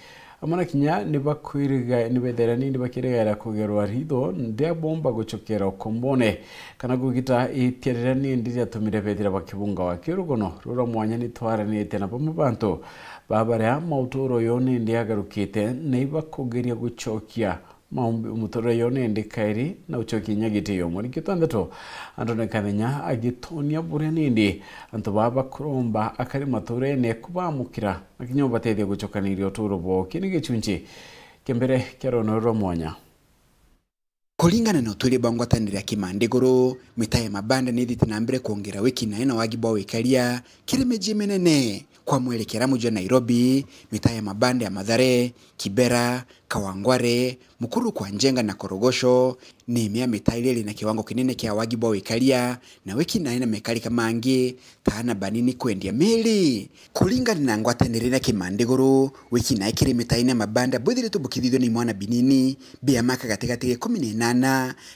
amana kinya nibakwiriga nibedera nindi bakirega kugerwa rido ndia bomba gucokera ukombone kana gugita itierera nindi yatumire bedira bakibunga wakirugono rura mwanya ni twaranite na bamubanto babare mautoro yone ndi agarukite neiba kugeria gucokia umutoro yone ndi kairi na ucokinya gitiyo muri kitandato andone kanenya agitonia bure nindi anto baba kuromba akari mature ne kubamukira akinyo batede gucokanira oturo bo kinige chunchi kembere kerono romonya kulingana na utuli bangwatanira kimandegoro mitaye mabanda nithiti na mbere kuongera wiki na ina wagibwa wikalia kirimeji menene kwa mwelekera mujo Nairobi mitaye mabanda ya Mathare, Kibera, Kawangware, Mukuru kwa Njenga na Korogosho ni mia mitaile na kiwango kinene kia wagibwa wikalia na wiki na ina mekalika mangi taana banini kuendia meli kulingana na ngwatanira kimandegoro wiki na ikiri mitaine mabanda budhiri tubukidhido ni mwana binini bia maka katikati 18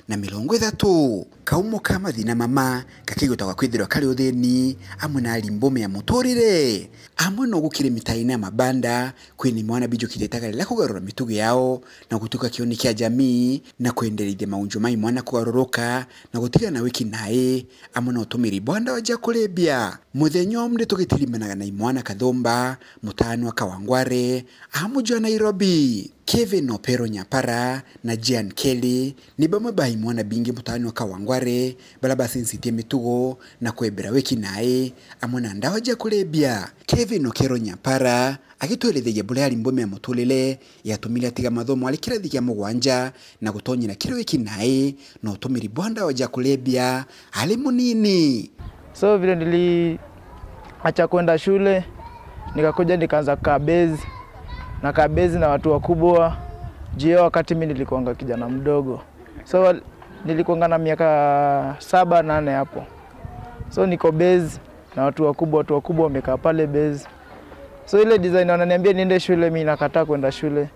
na 30 kaumo kama thina mama kakigota kwa kwithirwa kali utheni amwe na limbome ya mutorire amwe no gukire mitaine mabanda kwini mwana bijo kidetaga la kugarura mitugo yao na kutuka kioni kia jamii na kuendelea maunjo mai mwana kugaroroka na gutiga na wiki nae amwe no tumiri bwanda waja kulebia muthenyo mde tugitirimanaga na imwana Kathomba mutano wa Kawangware amujo Nairobi Kevin Opero Nyapara na Jean Kelly ni bamwe bahi mwana bingi mutano wa Kawangware balaba sensitie mitugo na kwebera wiki nae amona ndawa ja kulebia Kevin Opero Nyapara agitwelethia bule ali mbome ya mutulile yatumile atiga mathomo ali kirathi kia mugwanja na gutonyera kiro wiki nae na utumiri bwanda waja kulebia ali munini. So vile niliacha kwenda shule nikakuja nikaanza kabezi na watu wakubwa jio wakati mimi nilikuanga kijana mdogo. So nilikuanga na miaka 7-8 hapo. So niko base na watu wakubwa wamekaa pale base. So ile design wananiambia niende shule, mimi nakataa kwenda shule.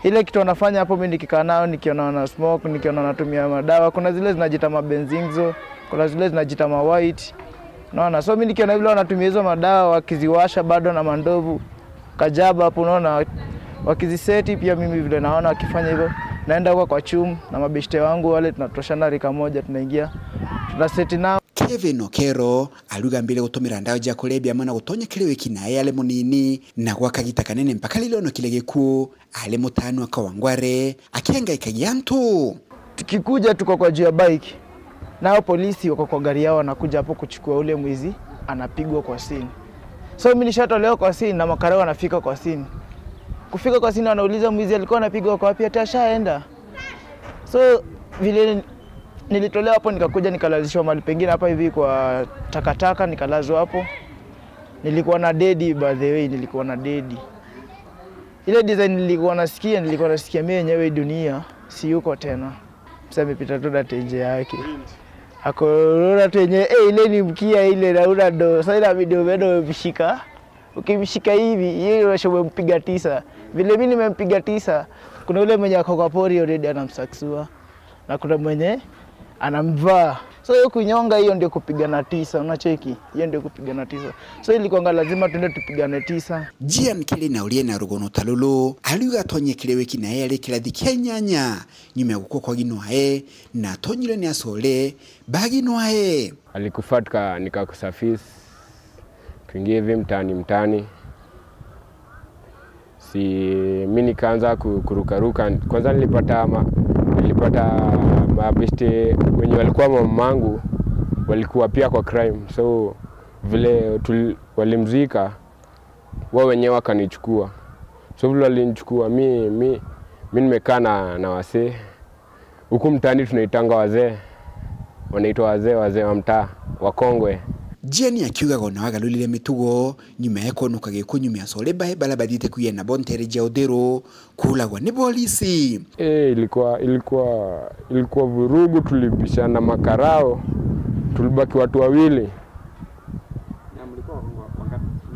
Ile kitu wanafanya hapo mimi nikikaa nao nikiona wana smoke, nikiona wanatumia madawa, kuna zile zinajita mabenzinzo, kuna zile zinajita ma white. Unaona, so mimi nikiona vile wanatumia hizo madawa wakiziwasha bado na mandovu kajaba hapo, unaona wakiziseti pia mimi vile naona wakifanya hivyo naenda kwa chum na mabeshte wangu wale tunatoshana rika moja tunaingia tunaseti nao. Kevin Okero aluga mbele gutumira ndawa ja kulebia mwana gutonya kile wiki naye ale munini na gwakagita kanene mpaka lilono kile geku ale mutano Kawangware akianga ikagiantu tukikuja tuko kwa jia bike nao polisi wako kwa gari yao wanakuja hapo kuchukua ule mwizi anapigwa kwa scene. So mimi nishatolewa kwa scene na makarao wanafika kwa scene. Kufika kwa scene wanauliza mwizi alikuwa anapigwa kwa wapi, atashaenda. So vile nilitolewa hapo nikakuja nikalazishwa mahali pengine hapa hivi kwa takataka nikalazwa hapo. Nilikuwa na dedi, by the way nilikuwa na dedi. Ile design nilikuwa nasikia mimi yenyewe dunia si yuko tena. Sasa nimepita tu na tenje yake. Akorora tenye ile ni mkia ile na una do. Sasa ina video bado umeshika. Ukimshika hivi yeye unashowe mpiga 9. Vile mimi nimempiga 9, kuna yule mwenye ako kwa pori already anamsaksua. Na kuna mwenye anamvaa. So hiyo kunyonga hiyo ndio kupigana 9, unacheki? Hiyo ndio kupigana 9. So ilikuwa lazima tuende tupigane 9. Jean Kelly na ulie na rugono talulu aliuga tonye kile wiki na yale kirathi Kenyanya nyume gukwo kwa ginwae na tonyile ni asole bagi nwae alikufatka nikakusafisi kuingia hivi mtani si mimi nikaanza kurukaruka. Kwanza nilipata mabeste wenye walikuwa mamangu walikuwa pia kwa crime, so vile walimzika wao wenyewe wakanichukua. So vile walinichukua mimi nimekaa na wasee huku mtani tunaitanga wazee. wanaitwa wazee wa mtaa wakongwe. Jeni akiuga na wagalulile mitugo nyuma yako nukagikunyumia sole bahe bala badite kuyena bontere jaudero kulagwa ni polisi. Ilikuwa vurugu, tulibishana makarao, tulibaki watu wawili.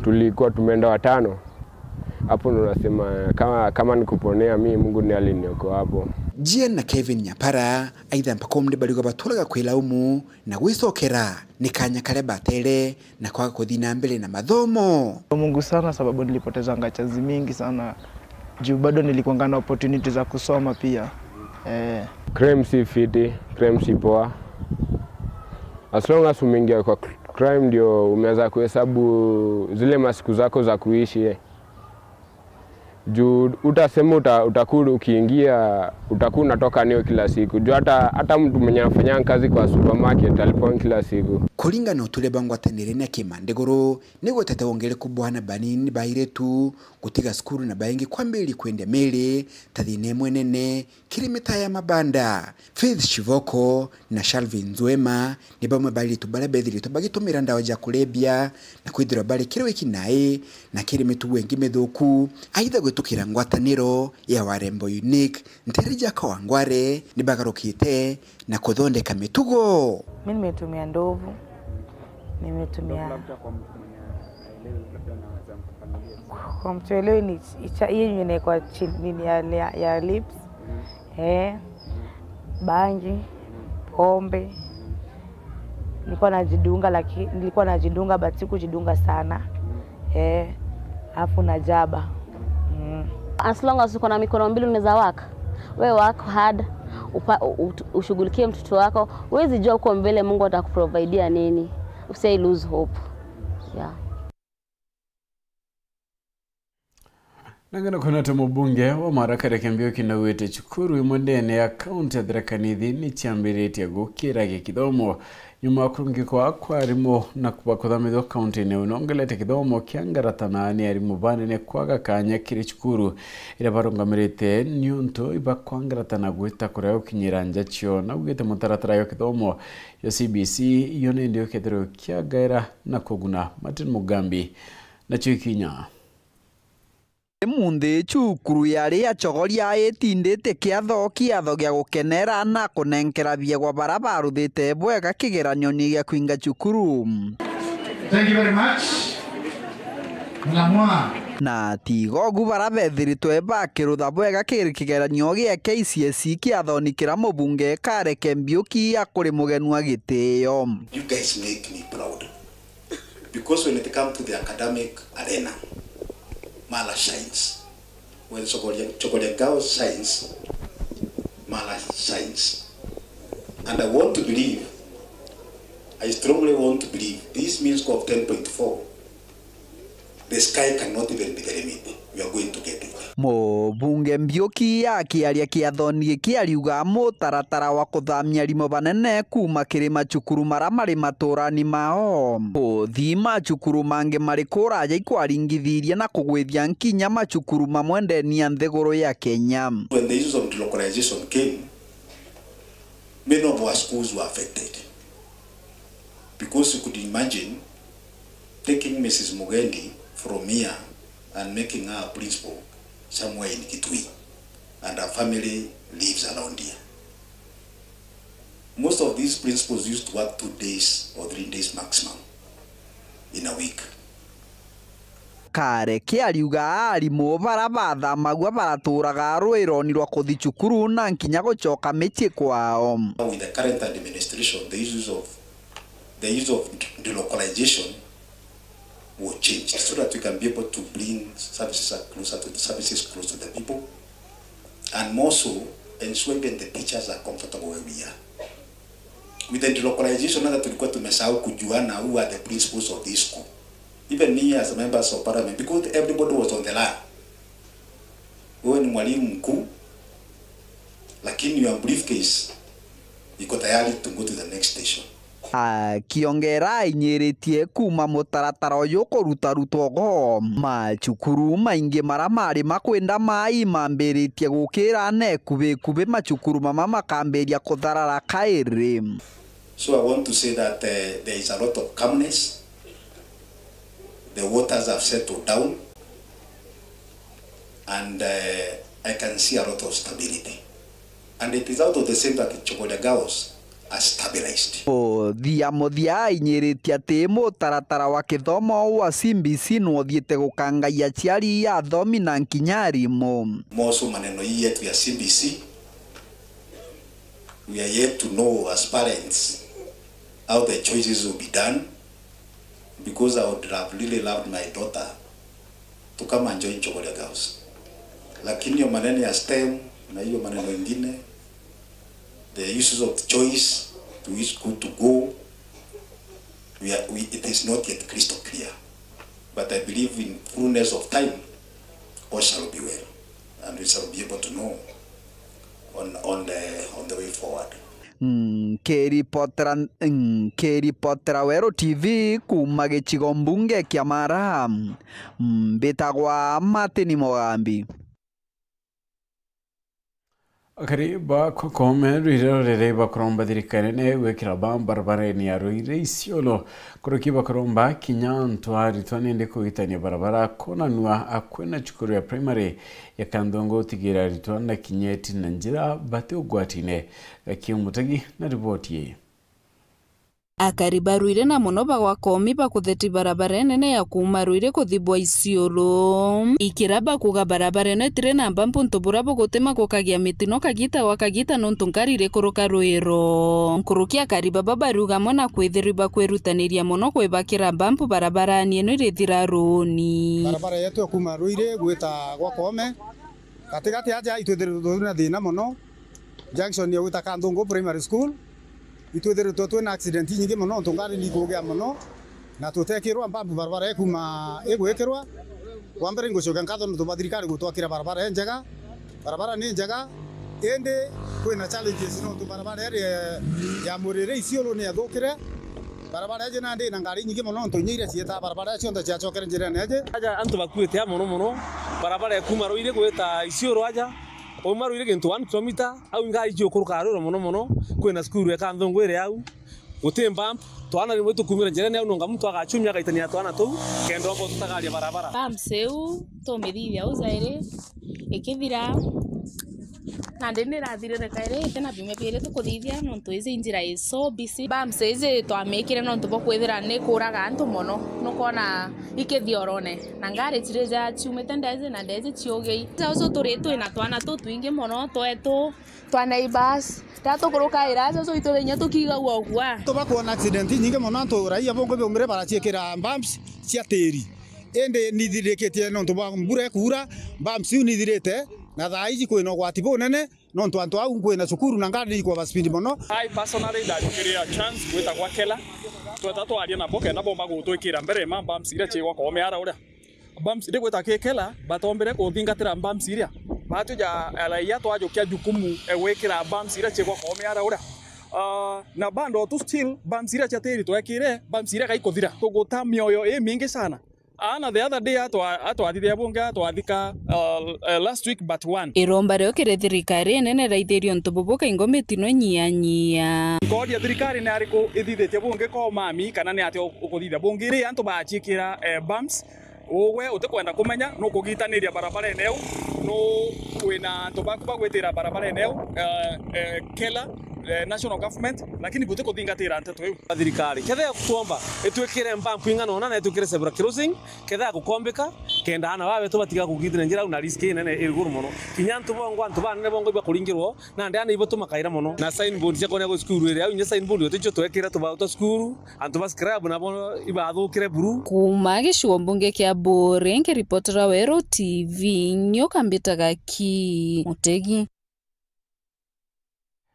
Tulikuwa tumeenda 5. Hapo ndo nasema kama nikuponea mimi Mungu ndiye aliniokoa hapo. Jien na Kevin Nyapara aidha mpakomde baligo batulaga kwilaumu na gwicokera ni kanya kale batele na kwa kuthina mbele na mathomo. Mungu sana sababu nilipoteza ngachazi mingi sana juu bado nilikuwa na opportunity za kusoma pia. Crime si fiti, crime si poa. As long as umeingia kwa crime ndio umeweza kuhesabu zile masiku zako za kuishi. Juu utasema utakuwa ukiingia utakuwa unatoka nio kila siku. Juu hata mtu mwenye anafanya kazi kwa supermarket alipo kila siku. Kulinga na utule bangwa tenerene kimandegoro nego tatawongele kubwana banini bairetu kutiga skuru na baingi kwa mbili kwende mele tadhine mwenene kilimeta ya mabanda. Faith Shivoko na Shalvin Nzwema ni bamwe bali tubale bedhili tubagito miranda waja kulebia na kuidhira bali kile wiki nae na kilimetu wengi medhoku aidha gwetukira ngwataniro ya warembo unique nterija kwa ngware ni bagarokite na kodhondeka mitugo. Mimi nimetumia ndovu, nimetumia kwa mtuelewe ni hiyo inakuwa chini ya lips, bangi, pombe. Nilikuwa najidunga but sikujidunga sana. Afu na jaba. As long as uko na mikono mbili unaweza waka. Wewe work hard, ushughulikie mtoto wako. Huwezi jua uko mbele Mungu atakuprovidea nini. Usai lose hope. Yeah. Nangana kuna mbunge wa Maraka Kembio kinawete chukuru imondene ya kaunti ya Tharaka Nithi ni chiambirite ya gukira gikithomo nyuma kurungikwa kwa arimo na kubakothamizo kaunti ne unongelete kithomo kiangaratana ni arimo banene kwaga kanya kiri chukuru ira barungamirite nyunto ibakwangaratana gwita kureo kinyiranja chio na ugite mutaratara yo kithomo ya CBC yone ndio kethero kiagaira na kuguna Martin Mugambi na Chikinya. Munde chukuru yari achogoria etindete kiatho gya gukenera na kunenkera biegwa barabaru thite bwega kigeranyo ni gya kuinga chukuru. Thank you very much. Mlamwa na tigogu barabethiritwe bakirutha bwega kigeranyo gya KCSE kiathonikira mubunge Kare Kembiuki akuri mugenwa gitio. You guys make me proud because when it comes to the academic arena Mala shines. When Chocolate Girls shines, Mala shines. And I want to believe, I strongly want to believe, this means of 10.4, the sky cannot even be the limit. We are going to get it. Mubunge Mbiuki akiaria kiathoni kiariuga mutaratara wa kuthamia rimo banene kuma kirima chukuru mari maturani mao thima chukuru mange mari kuraja ikwaringithiria na kugwithia nkinya machukuru mamwendenia nthiguru ya Kenya. When the issues of delocalization came, many of our schools were affected because you could imagine taking Mrs. Mugendi from here and making her a principal somewhere in Kitui, and her family lives around here. Most of these principals used to work 2 days or 3 days maximum in a week. Kare kiariuga arimu barabatha magwa baraturaga rwironi rwa kuthi cukuru na nkinya gucoka mici kwao. With the current administration, the use of delocalization will change so that we can be able to bring services closer to the people, and more so ensure that the teachers are comfortable where we are. With the delocalization, that tulikuwa tumesahau kujuana who are the principals of this school. Even me as members of parliament, because everybody was on the line. Wewe ni mwalimu mkuu, lakini your briefcase iko tayari to go to the next station. Kiongera inyiritie kuma mutaratara uyu kurutarutwo go machukuru maingi maramari makwenda mai mambiritie gukira ne kube machukuru mama makamberia kutharara kairi. So I want to say that there is a lot of calmness. The waters have settled down, and I can see a lot of stability. And it is out of the same that Chogoria Girls are stabilized. Thia muthia inyiritie ati mutaratara wa kithomo wa CBC no thiete gukangaia aciari ya athomi na nginya arimũ. Moso maneno hii yetu ya CBC, we are yet to know as parents how the choices will be done, because I would have really loved my daughter to come and join Chogoria Girls. Lakini hiyo maneno ya STEM na hiyo maneno ingine, the issues of choice to which school to go, it is not yet crystal clear. But I believe in fullness of time, all shall be well, and we shall be able to know on the way forward. Keripotera Wero TV kuma gĩcigo mbunge kĩa Mara, mbĩtagwa Martin Mugambi. Kariba kome rire bakromba dirikane wekira barabara-inĩ ya Ruire Isiolo kurukiba bakromba kinyantwari twanende kuitania barabara konanua akwena chukuru ya primary ya Kandongo tigira ritwana kinyeti na njira bate ugwatine gakiumutagi na ripoti ye. Akariba Ruire na muno bagwakomi bakutheti barabara nene ya kuma Ruire kuthibwa Isiolo ikiraba kuga barabara ne trena mbampu ntubura bogotema kokagia mitino kagita wakagita nontunkarire kuruka Ruiro nkurukia Akariba babaruga mona kwithiriba kwerutaniria muno kwibakira mbampu barabara ni eno irithira roni barabara yetu ya kuma Ruire gwita gwakome katikati aja itwithirithuna thina muno junction ya gwita Kandongo primary school itwithirithwa twina accident nyingi muno ntungari ni kugea muno na tutekirwa mbambu barabara ekuma egwekirwa wambere ngocoka nkatho ntubathirikari gutwakira barabara njega barabara ni njega ende kwina challenges no tu barabara ya Murire Isiolo ni athukire barabara je na ndi na ngari nyingi muno ntunyire cieta barabara cio nda ciacokere njira neje aja antu bakuite muno barabara ekuma Ruire gwita Isiolo aja Oma Ruire gintu 1 km au ngari cio kuruka Ruiro muno kwina skuru ya Kandongo ire au gutimba twana rimwe tukumira njira ne unonga mtu agachumya gaitania twana tu kendo ngo tutagaria barabara bamseu tomithithia uzaire ikithira na ndinira thire kaire tena bime pere tukuthithia no tuize injira iso bisi bamseze twamekire no tubokwithira ne kuraga antu muno no kona ikithiorone na ngari cireja ciumete ndeze na ndeze ciogei tazo turetu ina twana tu twingi muno twetu twana ibas tato kuruka irazo so itolenya tukiga gwogwa tubakona accident nyingi muno to raia bongo beumire baraciekira bumps cia tiri ende nithirikitie no tubambure kura bumps nithirite na thaici kwina gwati bunene no ntu au kwina cukuru na ngari kwa baspeed muno I personally ndajukiria chance gwita gwa Kela tweta twaria na boke na bomba gutwikira mbere bumps ira chigwa kome ara uria bumps ire gwita Kela batombere kuthingatira bumps iria batuja alaia twajukia jukumu ewekira bumps ira chigwa kome ara uria na bando tu still bumps ira chateri twekire bumps ira gaikuthira tuguta mioyo mingi sana Ana the other day atwathithia bunge atwathika last week but one iromba ryo kire thirikari nene raithirio ntububuka ingomitino nyia ngoria thirikari ne ariko ithithite bunge ko mami kana ne ati ukuthithia bunge ri antu bachikira bumps owe utakwenda kumenya no kugitaniria barabara eneo no kwina antu bagwitira barabara eneo Kela national government lakini bute kuthingatira nteto hiyo thirikari kethe kuomba etwekire mbampu ingano na etwekire zebra crossing kethe gukombeka kenda ana wawe to batiga kugithira njira una risk nene iriguru muno kinyantu bongo antu bane bongo iba kuringirwo na ndana ibo tumakaira muno na signboard cia kone go skuru ire au nya signboard yote twekire tuba skuru antu ba scrub na bono iba athukire buru kuma gicigo mbunge kia Bore nkiripotera Wero TV nyoka mbitaga ki Mutegi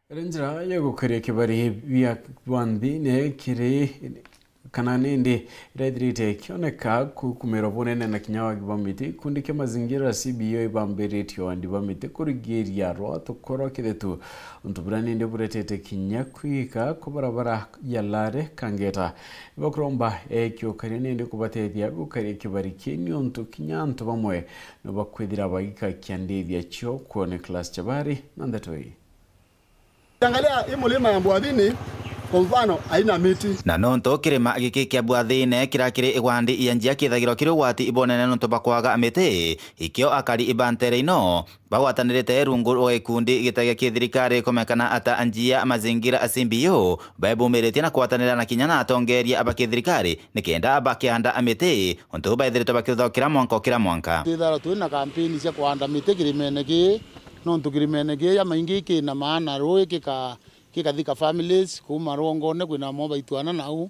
Renjira ya gukaria kibari bia bwandi ne kire kana nende redrite kioneka kukumira bonene na kinyawa gibamiti kundike mazingira CBO ibamberetio andi bamite kurigeria roto korokiretu untubirani nde buretete kinyakwika kubarabara yalare kangeta bakromba ekyo karene nde kubatedia gukaria kibari kenyo untu kinyanto bamwe no bakwedira bagika kyandevya cyo kone class chabari nandatoi Angalia hii mlima ya Mbwadini kwa mfano haina miti. Na nonto kirima giki kia bwathine kirakiri igwandi ianjia kithagiro kiri wati ibonene nonto bakwaga amite ikio akari ibantere ino bagwatanirite rungu rwa ikundi gitege kithirikari komekana ata anjia mazingira asimbio baebumirite na kwatanira na kinyana atongeria abakithirikari nikenda abakianda amite onto baithirite bakithokira mwanka kira mwanka Tithara twina kampeni cia kuhanda miti kirimene ki nonto kirimene ki ya maingi ki na maana roi kikathika families kuma rongone kwina moba itwana nau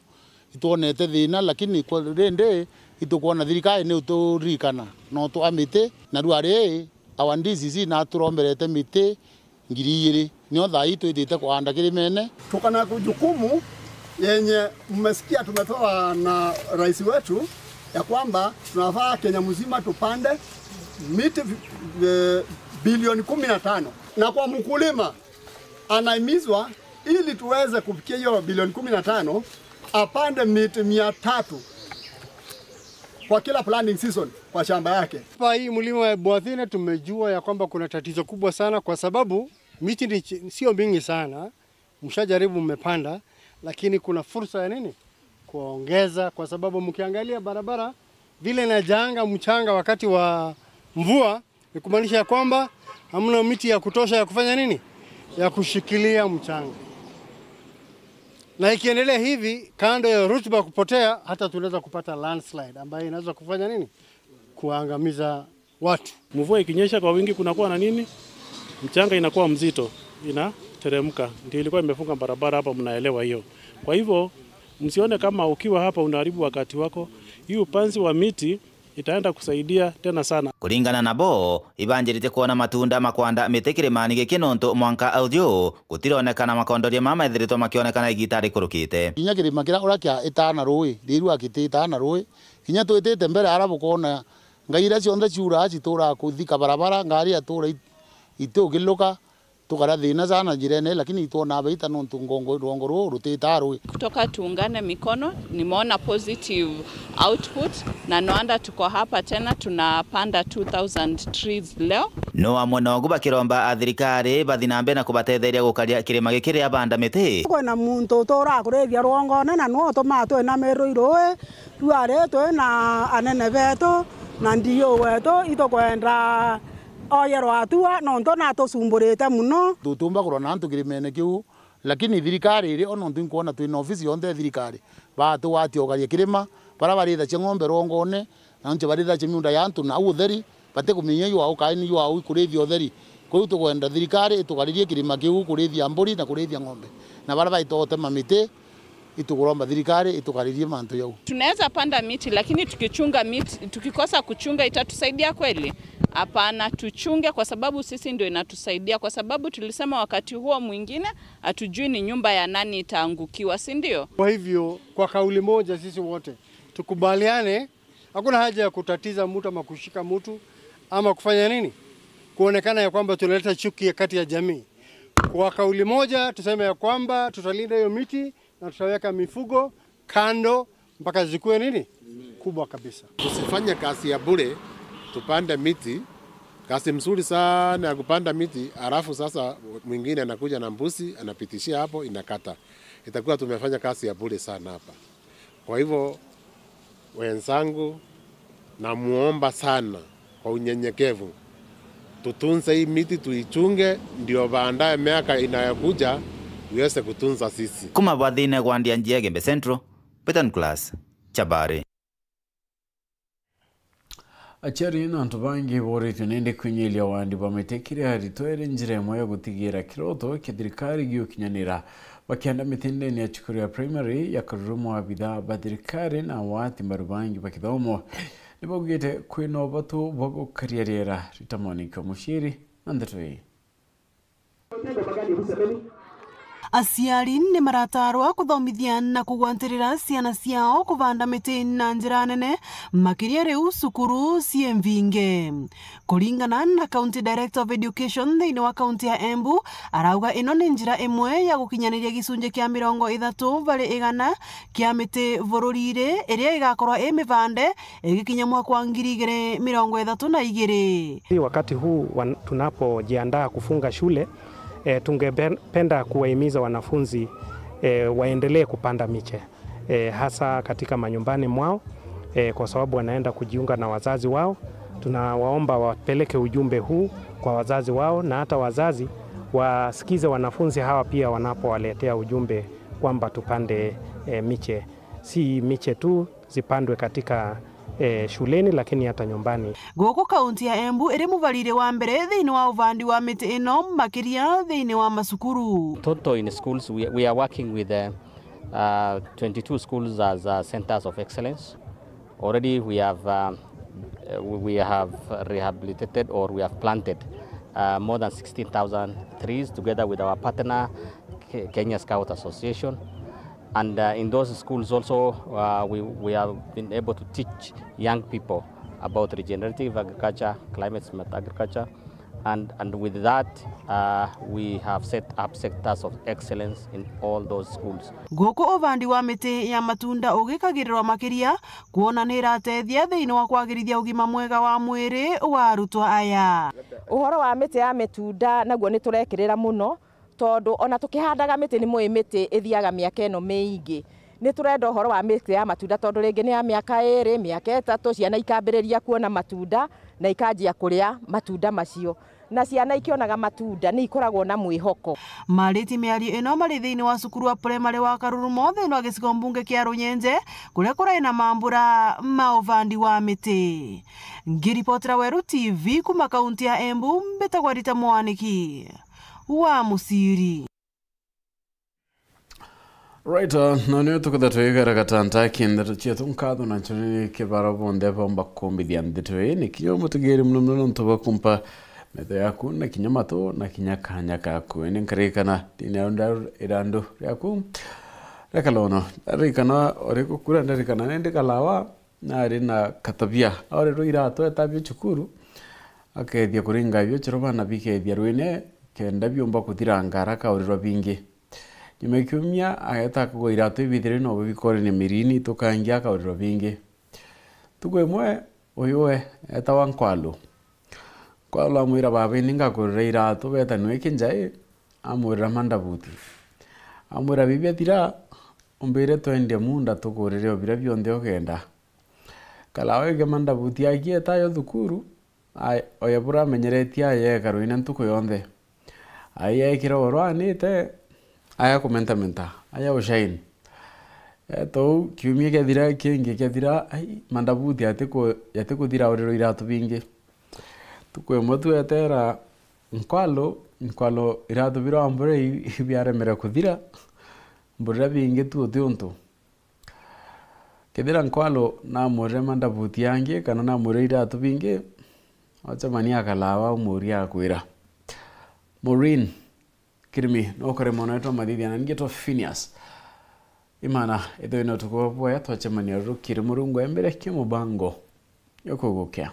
ituonete thina lakini kwa rende itukuona thirikari ni uturikana no tu amite na ruare awandizi na turomberete miti 2,000 nio thai twithite kuhanda kirimene. Tukana jukumu yenye mmesikia tumetoa na rais wetu ya kwamba tunafaa Kenya mzima tupande miti bilioni 15 na kwa mkulima anaimizwa ili tuweze kufikia hiyo bilioni 15 apande miti 300 kwa kila planting season kwa shamba yake. Hapa hii mlima wa Bwathine tumejua ya kwamba kuna tatizo kubwa sana kwa sababu miti sio mingi sana, mshajaribu mmepanda, lakini kuna fursa ya nini? Kuongeza, kwa sababu mkiangalia barabara vile inajanga mchanga wakati wa mvua, ni kumaanisha ya kwamba hamna miti ya kutosha ya kufanya nini? Ya kushikilia mchanga. Na ikiendelea hivi, kando ya rutuba kupotea, hata tunaweza kupata landslide ambayo inaweza kufanya nini? Kuangamiza watu. Mvua ikinyesha kwa wingi kunakuwa na nini? Mchanga inakuwa mzito, inateremka. Ndio ilikuwa imefunga barabara hapa, mnaelewa hiyo. Kwa hivyo msione kama ukiwa hapa unaharibu wakati wako. Hii upanzi wa miti itaenda kusaidia tena sana. Kulingana na bo ibanjirite kuona matunda makwanda miti kirimani giki nonto mwanka audio gutironekana makondoria mama ithirito makionekana igitari kurukite kinya kirima kira urakia itana rui ndiru akite itana rui kinya twitite mbere arabu kona ngaira cionthe ciura citura kuthika barabara ngari atura itugiluka tukara thina sana jirene lakini tuona baita nonto ngongo rutita rui. Kutoka tuungane mikono nimeona positive output na noanda tuko hapa tena tunapanda 2000 trees leo. No amwe bakiromba athirikari bathinambe na kubatetheria gukaria kirima gikiri abanda miti kwena muntu tora kurethia rwongone na no tomato na meroiroe ruare to na anene beto na ndio weto itokwenda oyero atua nonto na tosumburite muno tutumba kurona antu kirimene kiu lakini thirikari ri ono ntu kuona twina ofisi yonde thirikari batu watiogaria kirima para baritha cia ng'ombe rongone na nje baritha cia miunda ya antu na utheri bate kuminya yu au kaini yu au kurithia utheri kwa tukwenda thirikari itugaririe kirima kiu kurithia mburi na kurithia ng'ombe na bara baitote mamite ituguromba thirikari itugaririe mantu yau. Tunaweza panda miti lakini tukichunga miti tukikosa kuchunga itatusaidia kweli? Hapana, tuchunge kwa sababu sisi ndio inatusaidia, kwa sababu tulisema wakati huo mwingine hatujui ni nyumba ya nani itaangukiwa, si ndio? Kwa hivyo kwa kauli moja sisi wote tukubaliane, hakuna haja ya kutatiza mtu ama kushika mtu ama kufanya nini kuonekana ya kwamba tunaleta chuki kati ya jamii. Kwa kauli moja tuseme ya kwamba tutalinda hiyo miti na tutaweka mifugo kando mpaka zikuwe nini kubwa kabisa. Tusifanye kazi ya bure, tupande miti. Kazi mzuri sana ya kupanda miti, alafu sasa mwingine anakuja na mbuzi anapitishia hapo inakata. Itakuwa tumefanya kazi ya bure sana hapa. Kwa hivyo wenzangu, namuomba sana kwa unyenyekevu, tutunze hii miti, tuichunge, ndio baadaye miaka inayokuja uweze kutunza sisi. Kuma Bwathine gwandia njia Gembe Central, Peter Class, Chabari. Achari na bangi borite nende kunyelia wandi bametekire haritwere njire moyo gutigira kiroto kithirikari giukinyanira bakianda mitende ni achukuru ya primary ya karurumo wa bidhaa bathirikari na wati marubangi bakithomo nibogite kwino batu bogo karierera ritamonika mushiri nandatoi Aciari nĩ maratarwo kuthomithia na kugwantirira ciana ciao kuvanda miti na njira nene makiria riu cukuru cie mvinge. Kuringana na County Director of Education thiini wa kaunti ya Embu arauga ino ni njira imwe ya gukinyaniria gicunje kia 30% kia miti bururi-ri iria igakorwa imivande igikinya mwaka wa 2032. Wakati huu tunapojiandaa kufunga shule tungependa kuwahimiza wanafunzi waendelee kupanda miche hasa katika manyumbani mwao kwa sababu wanaenda kujiunga na wazazi wao. Tunawaomba wapeleke ujumbe huu kwa wazazi wao, na hata wazazi wasikize wanafunzi hawa pia wanapowaletea ujumbe kwamba tupande miche. Si miche tu zipandwe katika shuleni lakini hata nyumbani. Goko kaunti ya Embu iri muvalire wa mbere thiini wa uvandi wa miti ino makiria thiini wa masukuru. Total in schools we are working with 22 schools as centers of excellence. Already we have rehabilitated or we have planted more than 16,000 trees together with our partner Kenya Scout Association. And in those schools also we have been able to teach young people about regenerative agriculture, climate smart agriculture, and with that we have set up sectors of excellence in all those schools. Goko uvandi wa miti ya matunda ugikagirirwa makiria kuona ni irateithia thiini wa kwagirithia ugima mwega wa mwiri wa arutwo aya. Uhoro wa miti ya matunda naguo ni turekirira muno tondu ona tukihandaga miti ni mwi miti ithiaga miaka ino miingi. Ni turenda uhoro wa miti ya matunda tondu ringi ni ya miaka 2 miaka 3 ciana ikambiriria kuona matunda na ikanjia kuria matunda macio, na ciana ikionaga matunda ni ikoragwo na mwihoko. Mariti miario ino mari thiini wa cukuru wa primary wa Karurumo thiini wa gicigo mbunge kia Runyenje kuria kuraina mambura ma uvandi wa miti. Ngiripotera Weru TV kuma kaunti ya Embu, mbetagwa Rita Mwaniki wa Musiri. Right, nani tukada tuigara katanta kinda chetu nkado na chuni kibara bonde bomba kombi dianditwe ni kinyo mutugeri mnumno ntoba kumpa meto yaku na kinyamato na kinyakanya kaku ni nkarikana dinanda irando yaku rekalono rikana oriko kura ndarikana nende kalawa na rina katabia ore roira to etabyo chukuru akedia kuringa byo chiroba na bike dia ruine kenda byomba kutirangara ka oriro bingi Nyumekiumia ayata kwa irato ibithire no bikore ni mirini tukangia ka oriro bingi tukwe mwe oyoe eta wankwalo kwalo amwira babe ninga kurira irato beta nweke njae amwira mandabuti amwira bibia tira ombere twende munda tukurire obira byonde ogenda kalawe ge mandabuti agieta yo thukuru oyabura menyeretia ye karuina ntuko yonde aya kiro orwanite aya komenta aya oshain to kiumie kethira kingi kethira ai mandabuti yateko dira orero irato bingi tukwe motu etera nkwalo irato biro ambore ibiare mera kuthira mbura bingi tu tionto kethira nkwalo na more mandabuti yange kana na more irato bingi acha mania kalawa umuria kwira Maureen Kirimi no kare monaito madidi anangeto Phineas imana edo ino tuko boya twache mania rukiri murungu embere kimo bango yoko gokea